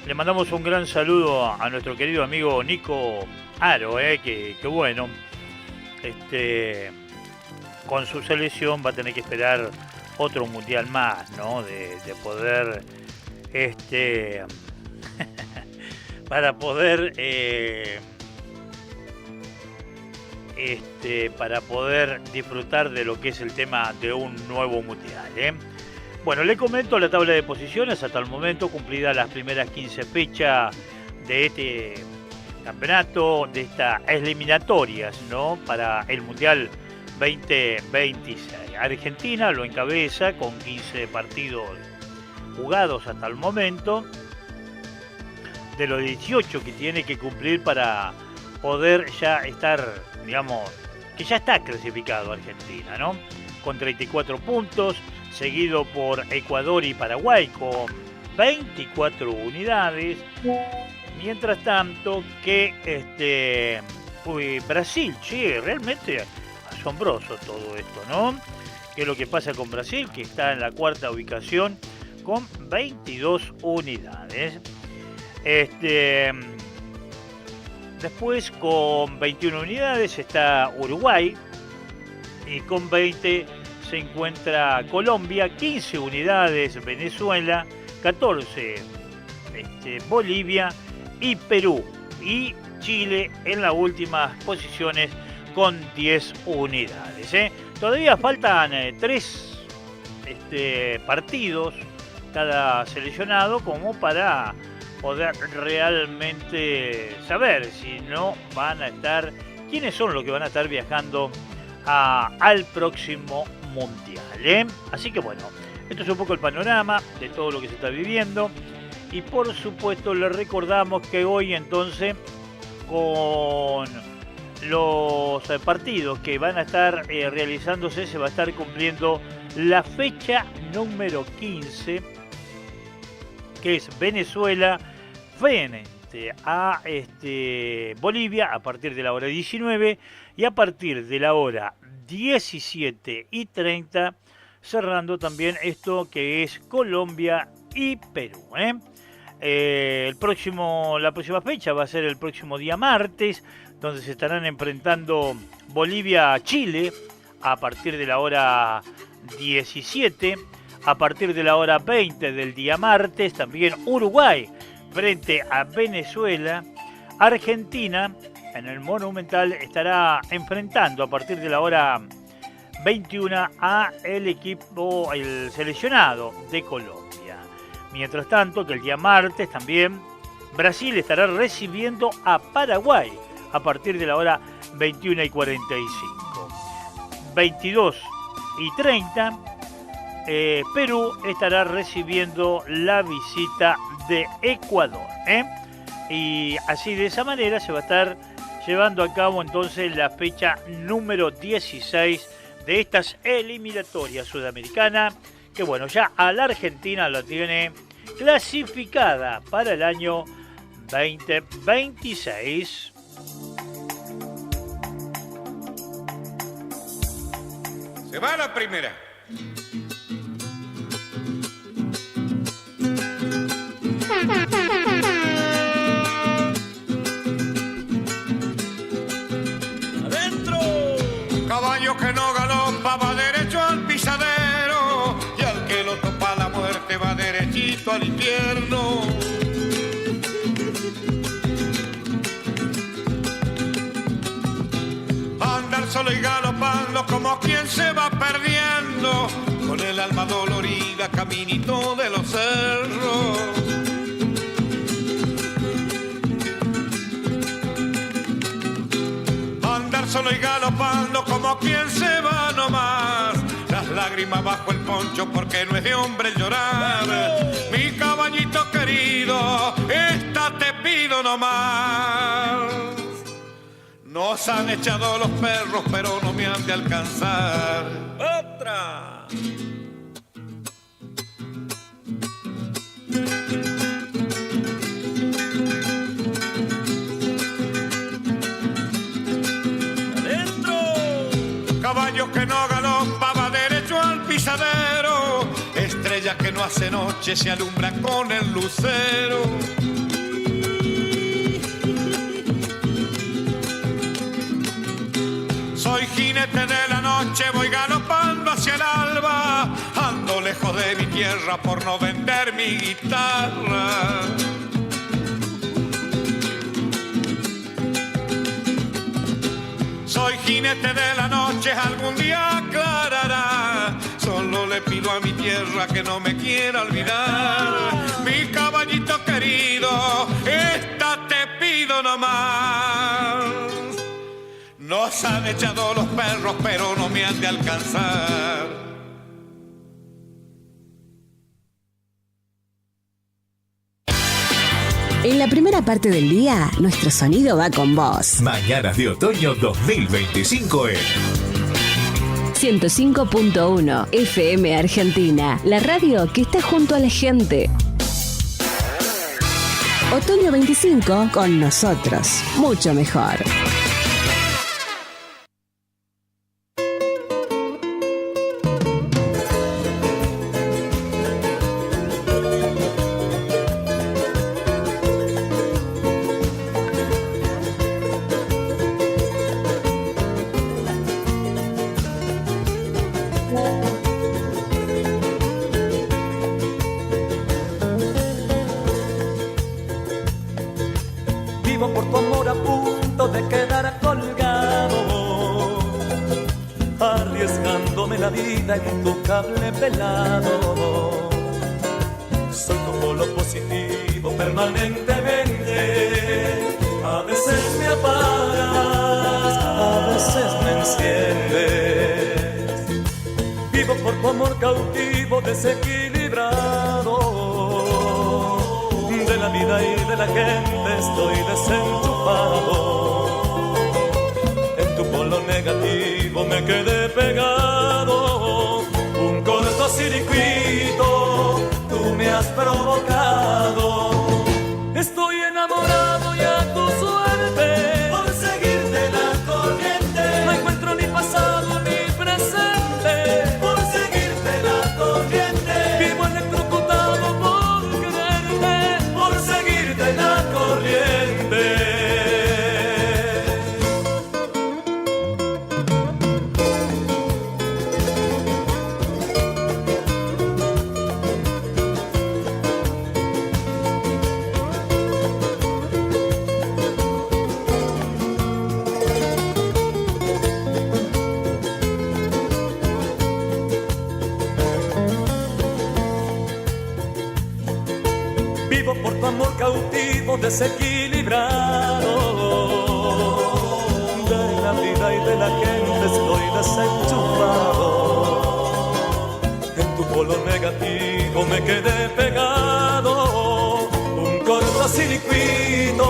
le mandamos un gran saludo a nuestro querido amigo Nico Aro, que bueno, con su selección va a tener que esperar otro mundial más, ¿no? De poder para poder disfrutar de lo que es el tema de un nuevo mundial. Bueno, le comento la tabla de posiciones hasta el momento, cumplidas las primeras 15 fechas de este campeonato, de estas eliminatorias, ¿no? Para el Mundial 2026. Argentina lo encabeza con 15 partidos jugados hasta el momento, de los 18 que tiene que cumplir para poder ya estar, digamos, que ya está clasificado Argentina, ¿no? Con 34 puntos, seguido por Ecuador y Paraguay con 24 unidades. Mientras tanto que Brasil, che, realmente asombroso todo esto, ¿no? ¿Qué es lo que pasa con Brasil? Que está en la cuarta ubicación con 22 unidades. Después con 21 unidades está Uruguay y con 20 se encuentra Colombia, 15 unidades Venezuela, 14 Bolivia y Perú, y Chile en las últimas posiciones con 10 unidades. Todavía faltan 3 partidos cada seleccionado como para poder realmente saber si no van a estar, quiénes son los que van a estar viajando al próximo mundial. Así que bueno, esto es un poco el panorama de todo lo que se está viviendo. Y por supuesto les recordamos que hoy entonces con los partidos que van a estar realizándose se va a estar cumpliendo la fecha número 15, que es Venezuela frente a Bolivia a partir de la hora 19 y a partir de la hora 17:30 cerrando también esto que es Colombia y Perú. La próxima fecha va a ser el próximo día martes, donde se estarán enfrentando Bolivia-Chile a partir de la hora 17, a partir de la hora 20 del día martes, también Uruguay frente a Venezuela, Argentina en el Monumental estará enfrentando a partir de la hora 21 a el seleccionado de Colombia. Mientras tanto, que el día martes también Brasil estará recibiendo a Paraguay a partir de la hora 21:45. 22:30, Perú estará recibiendo la visita de Ecuador. Y así de esa manera se va a estar llevando a cabo entonces la fecha número 16 de estas eliminatorias sudamericanas, que bueno, ya a la Argentina la tiene clasificada para el año 2026. Se va la primera. ¡Adentro! Caballo que no galopa va derecho al pisadero, y al que lo topa la muerte va derechito al infierno. Andar solo y galopando como quien se va perdiendo, con el alma dolorida caminito de los cerros. Andar solo y galopando como quien se va nomás, las lágrimas bajo el poncho porque no es de hombre llorar. Mi caballito querido, esta te pido nomás. Nos han echado los perros, pero no me han de alcanzar. ¡Otra! ¡Adentro! Caballo que no galopa va derecho al pisadero, estrella que no hace noche se alumbra con el lucero. Soy jinete de la noche, voy galopando hacia el alba, ando lejos de mi tierra por no vender mi guitarra. Soy jinete de la noche, algún día aclarará, solo le pido a mi tierra que no me quiera olvidar. Mi caballito querido, esta te pido nomás. Nos han echado los perros, pero no me han de alcanzar. En la primera parte del día, nuestro sonido va con vos. Mañanas de Otoño 2025 en 105.1 FM Argentina, la radio que está junto a la gente. Otoño 25 con nosotros. Mucho mejor. Vivo por tu amor a punto de quedar colgado, arriesgándome la vida en tu cable pelado. Soy tu polo positivo permanentemente. A veces me apagas, a veces me enciendes. Vivo por tu amor cautivo, desequilibrado. De la vida y de la gente estoy desenchufado. En tu polo negativo me quedé pegado. Un cortocircuito tú me has provocado. Estoy enamorado y a tu suerte por seguirte la corriente. No encuentro ni pasado ni presente por seguirte la corriente. Vivo electrocutado por quererte, por seguirte la corriente. Vivo por tu amor cautivo, desequilibrado. De la vida y de la gente estoy desenchufado. En tu polo negativo me quedé pegado. Un cortocircuito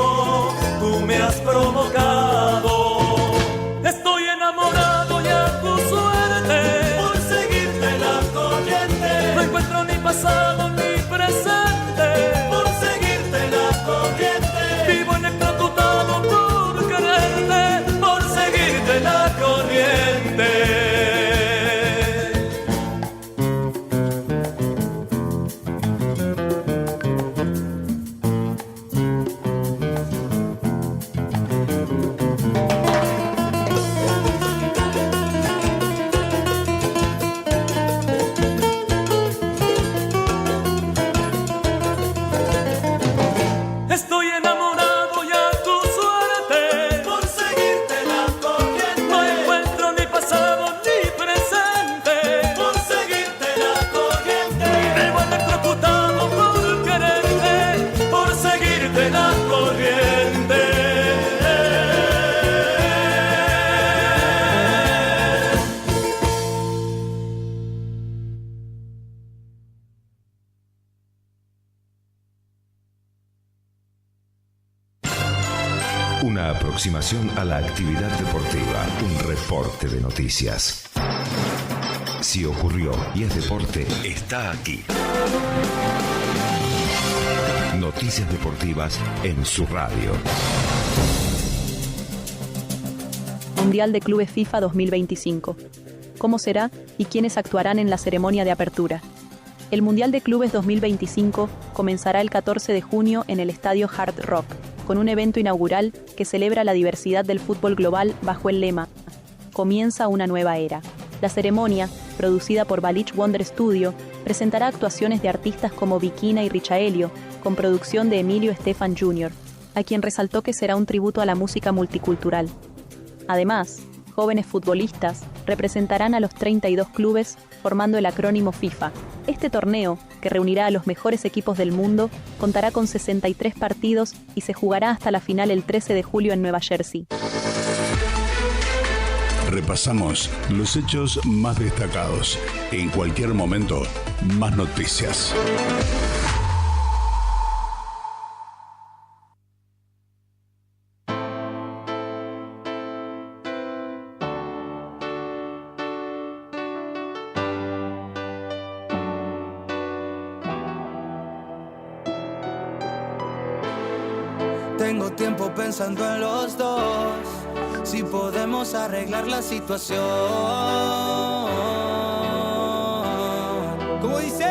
tú me has provocado. Estoy enamorado y a tu suerte por seguirte la corriente. No encuentro ni pasado ni presente por seguirte la corriente. Vivo electrocutado por quererte, por seguirte la corriente. Estoy enamorado y a tu suerte por seguirte la corriente. No encuentro ni pasado ni presente por seguirte la corriente. Vivo electrocutado por quererte, por seguirte la corriente. Una aproximación a la actividad deportiva, un reporte de noticias. Si ocurrió y es deporte, está aquí. Noticias deportivas en su radio. Mundial de Clubes FIFA 2025. ¿Cómo será y quiénes actuarán en la ceremonia de apertura? El Mundial de Clubes 2025 comenzará el 14 de junio en el estadio Hard Rock, con un evento inaugural que celebra la diversidad del fútbol global bajo el lema Comienza una nueva era. La ceremonia, producida por Balich Wonder Studio, presentará actuaciones de artistas como Bikina y Richaelio, con producción de Emilio Estefan Jr., a quien resaltó que será un tributo a la música multicultural. Además, jóvenes futbolistas representarán a los 32 clubes formando el acrónimo FIFA. Este torneo, que reunirá a los mejores equipos del mundo, contará con 63 partidos y se jugará hasta la final el 13 de julio en Nueva Jersey. Repasamos los hechos más destacados. En cualquier momento, más noticias. Tengo tiempo pensando en los dos, si podemos arreglar la situación. ¿Cómo dice?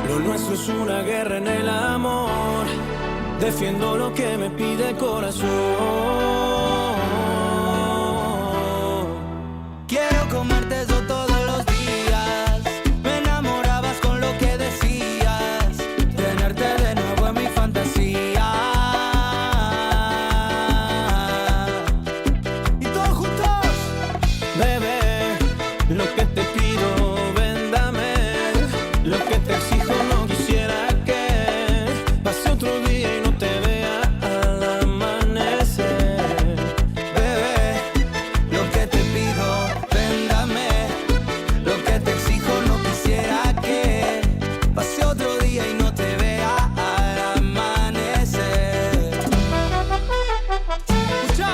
Lo nuestro es una guerra en el amor. Defiendo lo que me pide el corazón. Quiero comerte yo todos los días. Me enamorabas con lo que decías. Tenerte de nuevo en mi fantasía. Y todos juntos. Bebé, lo que te pido, ven, dame. Lo que te exijo, no quisiera que pase otro día y no te vea al amanecer. Bebé, lo que te pido, ven, dame. Lo que te exijo, no quisiera que pase otro día y no te vea al amanecer. Escucha.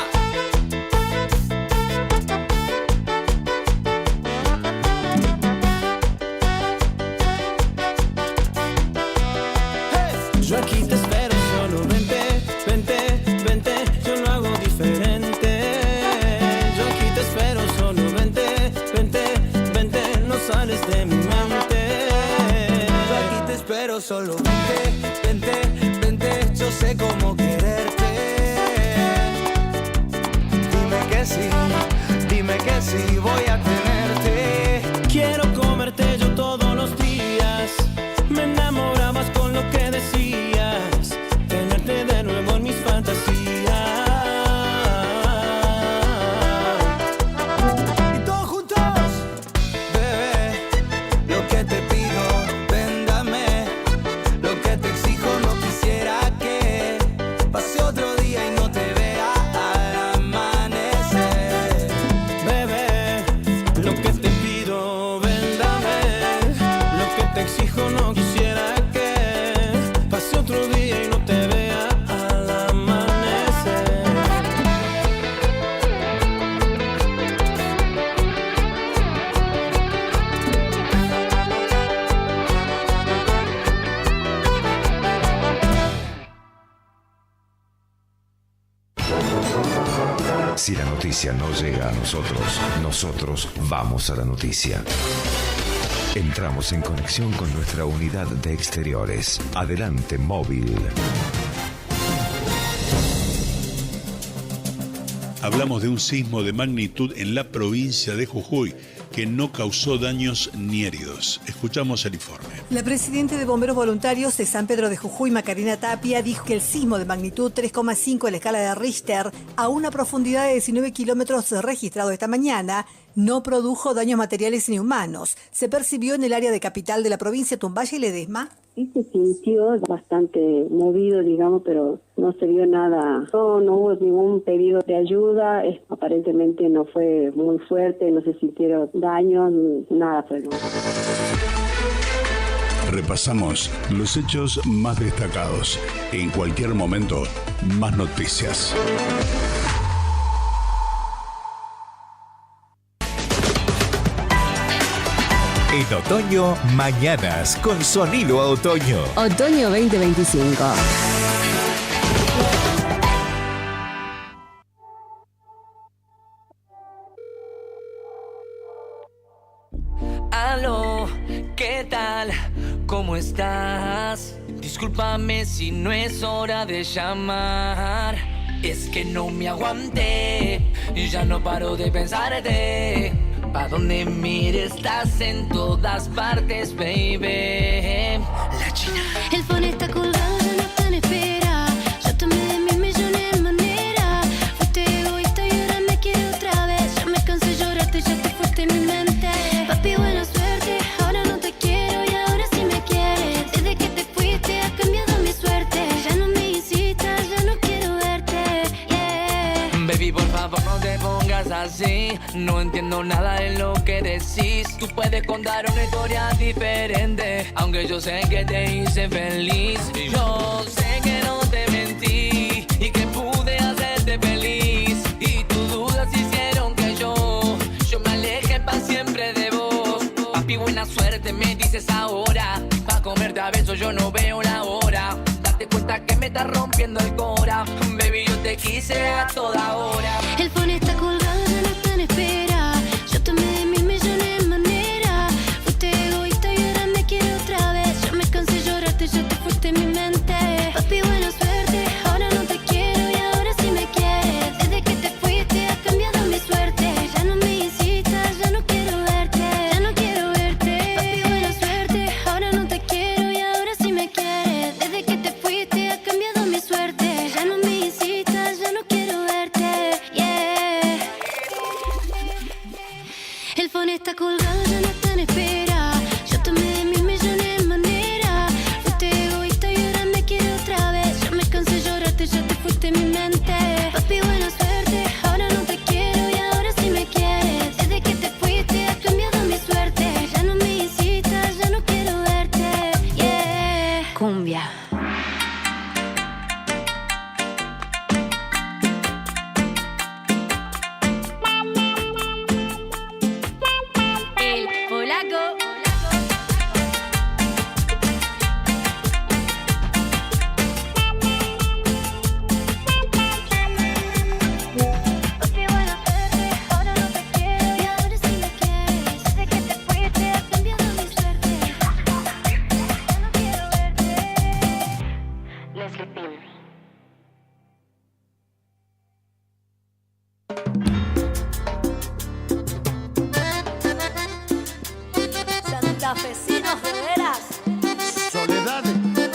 Yo aquí te espero, solo vente, vente, vente, yo lo hago diferente. Yo aquí te espero, solo vente, vente, vente, no sales de mi mente. Yo aquí te espero, solo vente, vente, vente, yo sé cómo quererte. Dime que sí, voy a tenerte. Quiero comerte yo todos los días. Me enamorabas con lo que decías. Tenerte de nuevo en mis fantasías. Y todos juntos. Bebé, lo que te pido, ven, dame. Lo que te exijo, no quisiera que pase otro día y no te vea al amanecer. Bebé, lo que te pido, ven, dame. Lo que te exijo, no quisiera que pase otro día y no te vea al amanecer. Si la noticia no llega a nosotros, nosotros vamos a la noticia. Entramos en conexión con nuestra unidad de exteriores. Adelante, móvil. Hablamos de un sismo de magnitud en la provincia de Jujuy que no causó daños ni heridos. Escuchamos el informe. La presidenta de Bomberos Voluntarios de San Pedro de Jujuy, Macarena Tapia, dijo que el sismo de magnitud 3,5 en la escala de Richter, a una profundidad de 19 kilómetros registrado esta mañana, no produjo daños materiales ni humanos. Se percibió en el área de capital de la provincia, Tumbaya y Ledesma. Sí se sintió bastante movido, digamos, pero no se vio nada. No hubo ningún pedido de ayuda. Aparentemente no fue muy fuerte, no se sintieron daños, nada fue. Repasamos los hechos más destacados. En cualquier momento, más noticias. En otoño, mañanas con sonido a otoño. Otoño 2025. Aló, ¿qué tal? ¿Cómo estás? Discúlpame si no es hora de llamar. Es que no me aguanté y ya no paro de pensarte. Pa' donde mires estás en todas partes, baby. La China. El phone está colgado, ya no está en espera. Yo tomé de 1000 millones de maneras. Fuiste egoísta y ahora me quiere otra vez. Ya me cansé de llorarte, ya te fuiste en mi mente. Papi, buena suerte, ahora no te quiero y ahora sí me quieres. Desde que te fuiste ha cambiado mi suerte. Ya no me visitas, ya no quiero verte, yeah. Baby, por favor no te pongas así. No entiendo nada de lo que decís. Tú puedes contar una historia diferente, aunque yo sé que te hice feliz. Yo sé que no te mentí y que pude hacerte feliz. Y tus dudas hicieron que yo me aleje pa' siempre de vos. Papi, buena suerte me dices ahora. Pa' comerte a besos yo no veo la hora. Date cuenta que me te quise a toda hora. El phone está colgado, ya no está en espera. Yo tomé de mil millones de maneras. Fuiste egoísta y ahora me quiero otra vez. Ya me cansé de llorarte, ya te fuiste en mi mente. Papi, buena suerte, ahora no te quiero y ahora sí me quieres. Desde que te fuiste ha cambiado mi suerte. Ya no me incitas, ya no quiero verte. Ya no quiero verte. Papi, buena suerte, ahora no te quiero y ahora sí me quieres. Desde que te fuiste ha cambiado mi suerte. Ya no me incitas, ya no quiero verte. Yeah. El phone está colgado, ya no está en espera. Yo tomé de mil millones de maneras. Fuiste egoísta y ahora me quiero otra vez. Ya me cansé de llorarte, ya te fuiste en mi mente. Papi, buena suerte, ahora no te quiero y ahora sí me quieres. Desde que te fuiste ha cambiado mi suerte. Ya no me incitas, ya no quiero verte. Yeah. Cumbia. El polaco. Papi, buena suerte, ahora no te quiero y ahora sí me quieres. Desde que te fuiste ha cambiado mi suerte. Ya no quiero verte. Leslie Pim. Santafesinos de veras. Soledad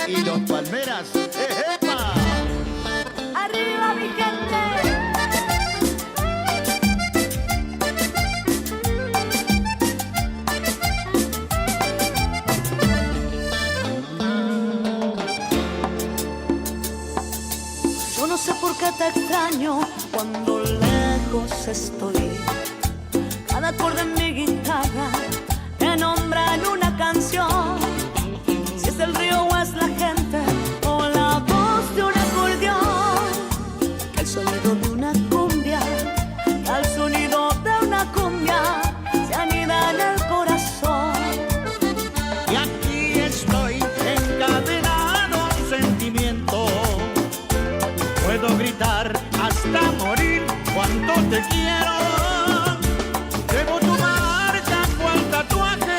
y los Palmeras. ¡Epa! ¡Arriba, mi gente! Yo no sé por qué te extraño cuando lejos estoy. Cada acorde en mi guitarra te nombra en una canción. Si es el río o es la gente o la voz de un acordeón. Que el sonido de una cumbia, que al sonido de una cumbia se anida en el corazón. Y aquí estoy encadenado a un sentimiento. Puedo gritar hasta morir cuánto te quiero. Llevo tu marca cual tatuaje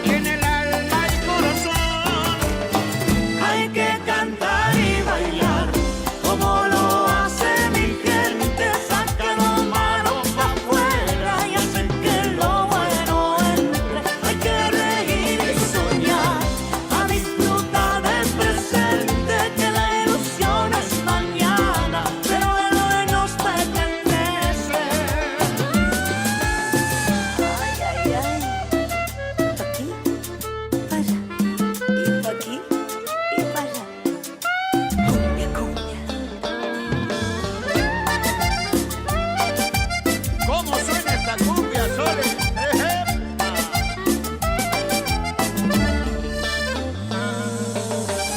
en el alma y corazón. Hay que cantar y bailar como lo hace mi gente. Saca la mano pa' afuera y hace que lo bueno entre. Hay que reír y soñar, a disfrutar del presente, que la ilusión es mañana, pero el hoy nos pertenece. Ay, ay, ay. Pa' aquí, pa' allá, y pa' aquí, y pa' allá. Cumbia, cumbia. ¿Cómo suena esta cumbia, Sole?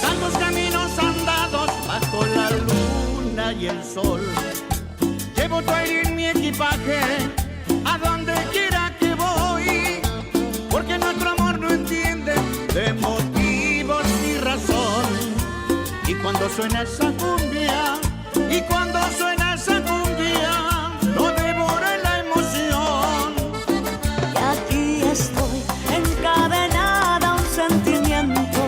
Tantos caminos andados bajo la luna y el sol. Llevo tu aire en mi equipaje a donde quiera que voy, porque nuestro amor no entiende de motivos ni razón. Y cuando suena esa cumbia, y cuando suena esa cumbia, no devora la emoción. Y aquí estoy encadenada a un sentimiento.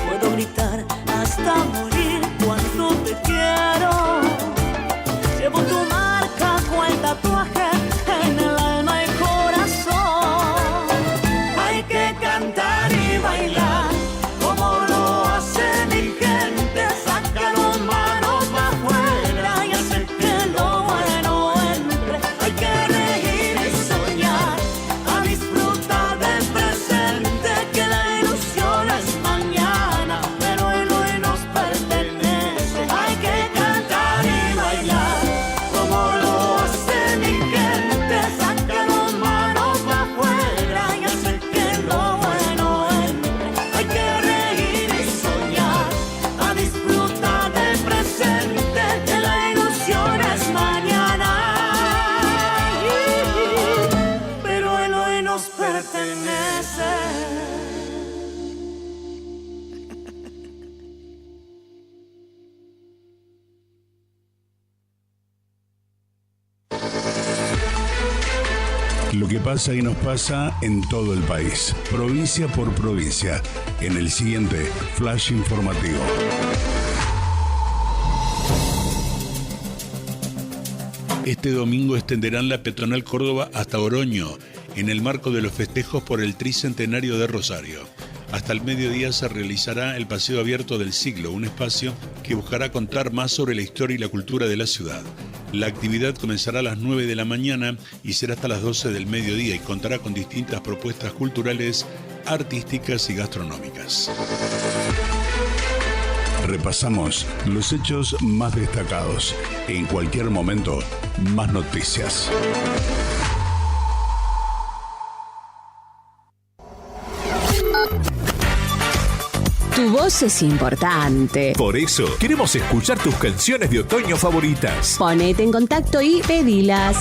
Puedo gritar hasta morir cuánto te quiero. Llevo tu marca cual tatuaje en el alma y corazón. Hay que cantar y bailar como lo hace mi gente. Lo que pasa y nos pasa en todo el país, provincia por provincia, en el siguiente Flash Informativo. Este domingo extenderán la peatonal Córdoba hasta Oroño, en el marco de los festejos por el tricentenario de Rosario. Hasta el mediodía se realizará el Paseo Abierto del Siglo, un espacio que buscará contar más sobre la historia y la cultura de la ciudad. La actividad comenzará a las 9 de la mañana y será hasta las 12 del mediodía y contará con distintas propuestas culturales, artísticas y gastronómicas. Repasamos los hechos más destacados. En cualquier momento, más noticias. Tu voz es importante. Por eso, queremos escuchar tus canciones de otoño favoritas. Ponete en contacto y pedilas.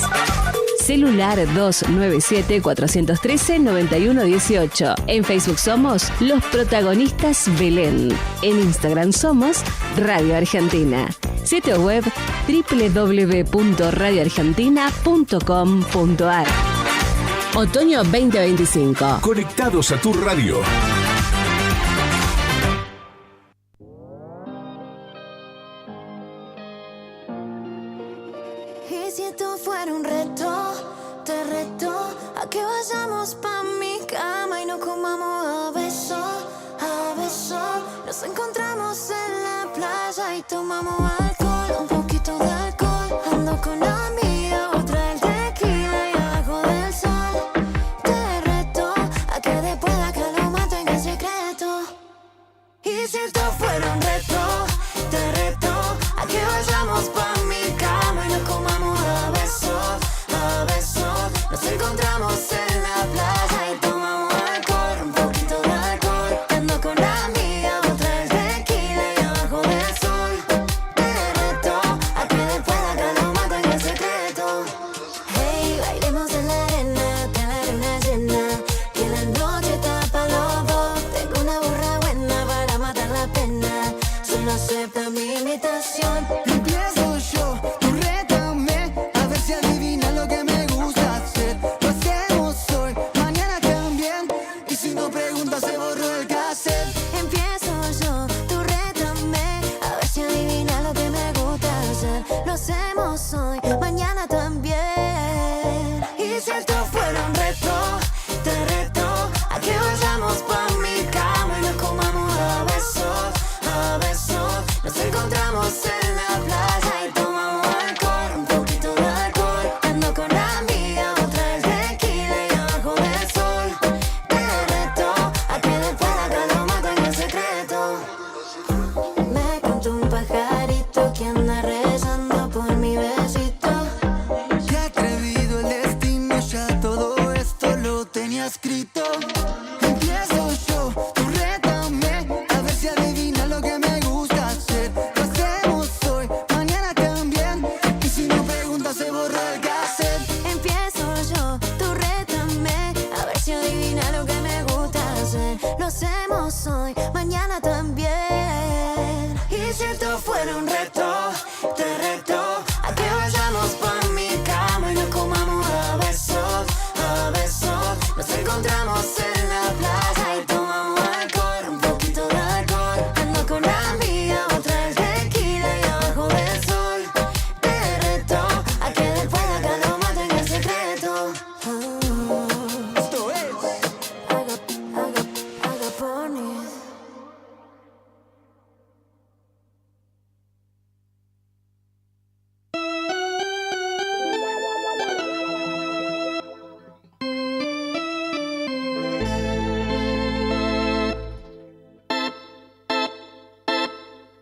Celular 297-413-9118. En Facebook somos Los Protagonistas Belén. En Instagram somos Radio Argentina. Sitio web www.radioargentina.com.ar. Otoño 2025. Conectados a tu radio. Y si esto fuera un reto, te reto a que vayamos pa' mi cama y nos comamos a beso, a beso. Nos encontramos en la playa y tomamos alcohol, un poquito de alcohol. Ando con amiga, otra el tequila y abajo del sol. Te reto a que después de acá lo maten en secreto. Y si esto fuera un reto, te reto a que vayamos pa' mi cama y nos comamos a besos, a besos. Nos encontramos en la playa y tomamos alcohol, un poquito de alcohol. Ando con la amiga, otra el tequila y abajo del sol. Te reto a que después de acá lo maten en secreto. Hey, bailemos en la arena, hasta la luna llena, que la noche está pa' los dos. Tengo una burra buena para matar la pena, solo acepta mi invitación. Empiezo yo, tú rétame, a ver si adivinas lo que me gusta hacer. Lo hacemos hoy, mañana también, y si no preguntas se borró el cassette. Empiezo yo, tú rétame, a ver si adivinas lo que me gusta hacer. Lo hacemos hoy, mañana también. Y si esto fuera un reto, te reto a que vayamos pa' mi cama y nos comamos a besos, a besos. Nos encontramos en la playa y tomamos alcohol, un poquito de alcohol. Ando con la amiga, otra el tequila y abajo del sol. Te reto a que después de acá lo maten en secreto. Me contó un pajarito que anda rezando por mi besito. Qué atrevido el destino, ya todo esto lo tenía escrito. Empiezo yo, tú rétame, a ver si adivinas lo que me gusta hacer. Lo hacemos hoy, mañana también, y si no preguntas se borra el cassette. Empiezo yo, tú rétame, a ver si adivina lo que me gusta hacer. Lo hacemos hoy, mañana también. Y si esto fuera un reto, te reto a que vayamos pa' mi cama y nos comamos a besos, a besos. Nos encontramos en la playa y tomamos alcohol, un poquito de alcohol. Ando con la amiga, otra el tequila y abajo del sol. Te reto a que después de acá lo maten en secreto. Esto es Agapones.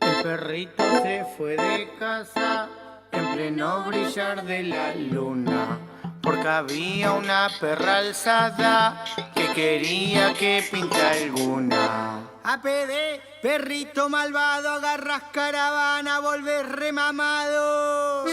El perrito se fue de casa en pleno brillar de la luna, porque había una perra alzada que quería que pinta alguna. APD, perrito malvado, agarras caravana, volvés remamado.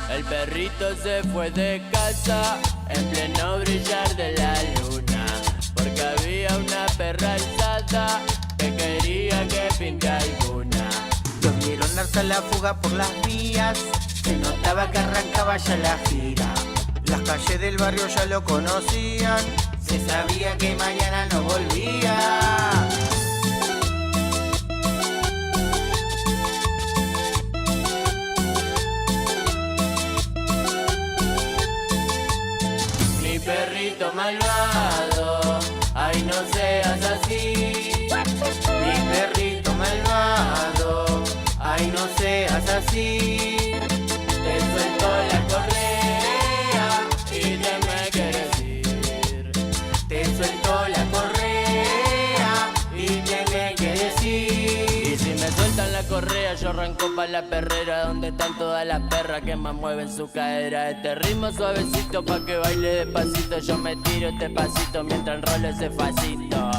El perrito perrito se fue de casa en pleno brillar de la luna, porque había una perra alzada que quería que pinte alguna. Lo vieron darse la fuga por las vías, se notaba que arrancaba ya la gira. Las calles del barrio ya lo conocían, se sabía que mañana no volvía. Mi perrito malvado, ay no seas así. Mi perrito malvado, ay no seas así. Te suelto la correa y te me quieres ir. Te suelto la correa y te me quieres ir. Y si me sueltan la correa yo arranco pa' la perrera, donde están todas las perras que más mueven su cadera. Este ritmo suavecito pa' que baile despacito. Yo me tiro este pasito mientras enrolo ese facito.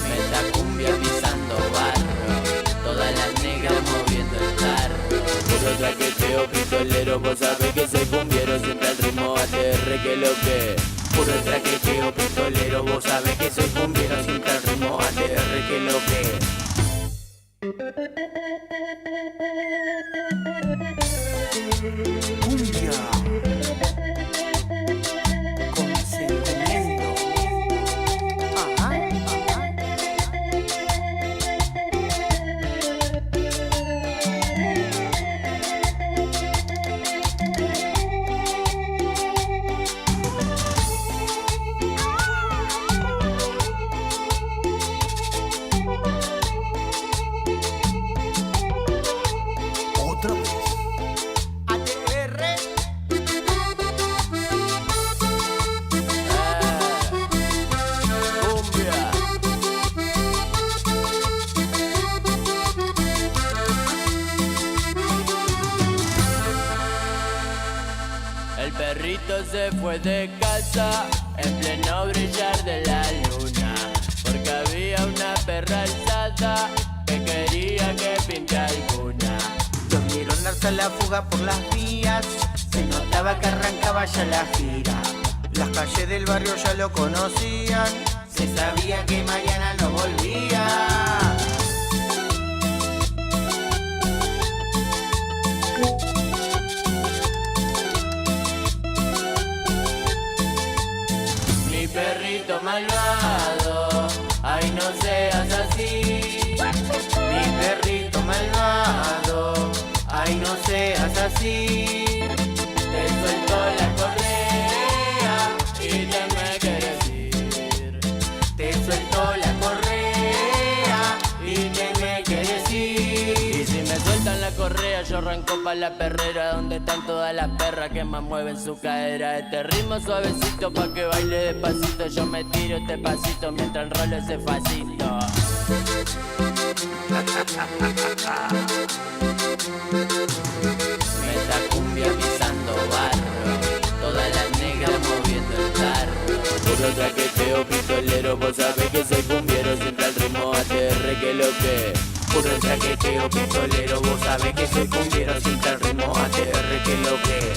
Meta cumbia pisando barro, todas las negras moviendo el tarro. Puro traqueteo pistolero, vos sabés que soy cumbiero, siempre al ritmo ATR que lo que. Puro traqueteo pistolero, vos sabés que soy cumbiero, siempre al ritmo ATR que lo que. Cumbia con sentimiento. Ajá. Otra vez. ATR. Cumbia. El perrito se fue de casa en pleno brillar de la luna, porque había una perra alzada que quería que pinte alguna. Lo vieron darse la fuga por las vías, se notaba que arrancaba ya la gira. Las calles del barrio ya lo conocían, se sabía que mañana no volvía. Mi perrito malvado, ay no seas así. Mi perrito malvado, ay no seas así. Te suelto la correa y te me quieres ir. Te suelto la correa y te me quieres ir. Y si me sueltan la correa yo arranco pa' la perrera, donde están todas las perras que más mueven su cadera. Este ritmo suavecito pa' que baile despacito. Yo me tiro este pasito mientras enrolo ese facito. Meta cumbia pisando barro, todas las negras moviendo el tarro. Puro traqueteo pistolero, vos sabés que soy cumbiero, siempre al ritmo ATR que lo que. Puro traqueteo pistolero, vos sabés que soy cumbiero, siempre al ritmo ATR que lo que.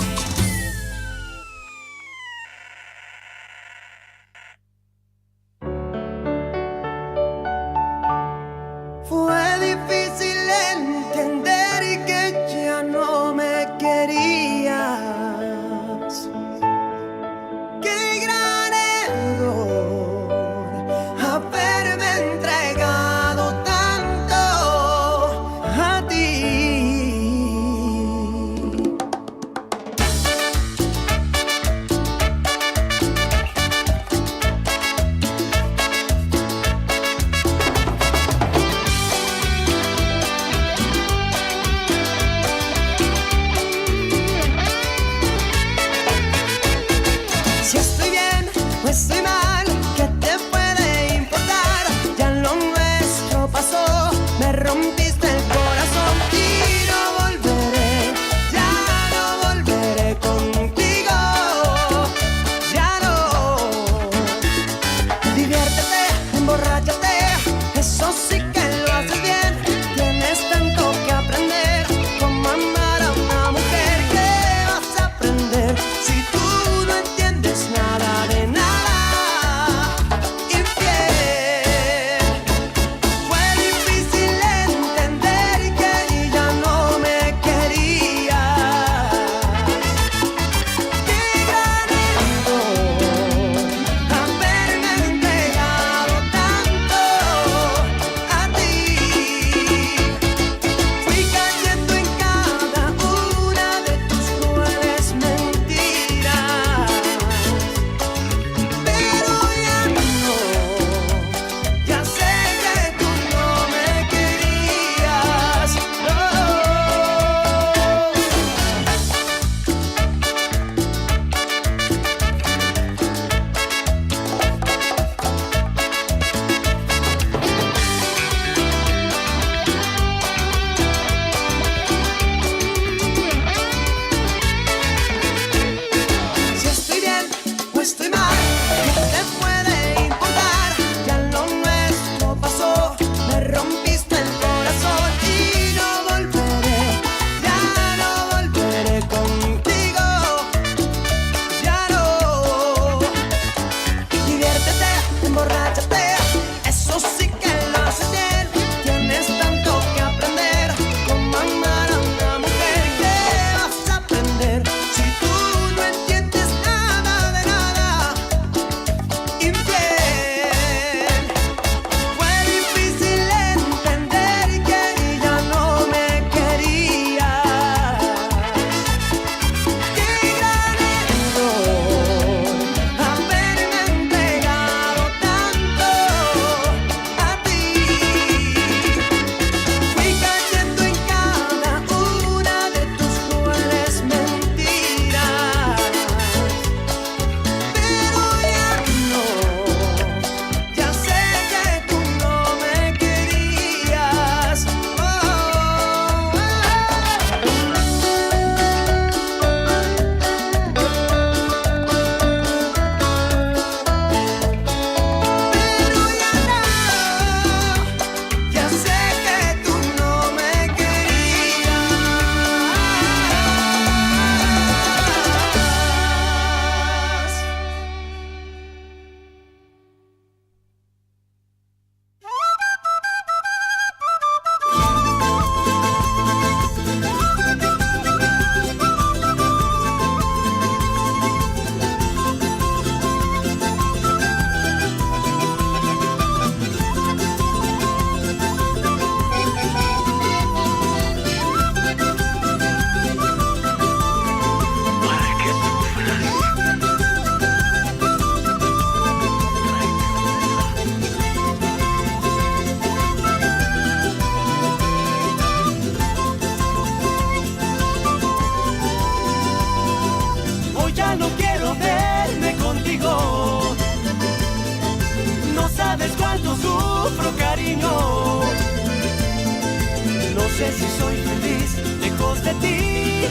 Fue difícil entender que ya no me querías. Qué gran error haberme entregado tanto a ti. sabes cuánto sufro, cariño. No sé si soy feliz lejos de ti,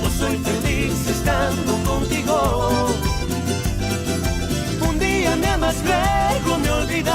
o soy feliz estando contigo. Un día me amas, luego me olvidas.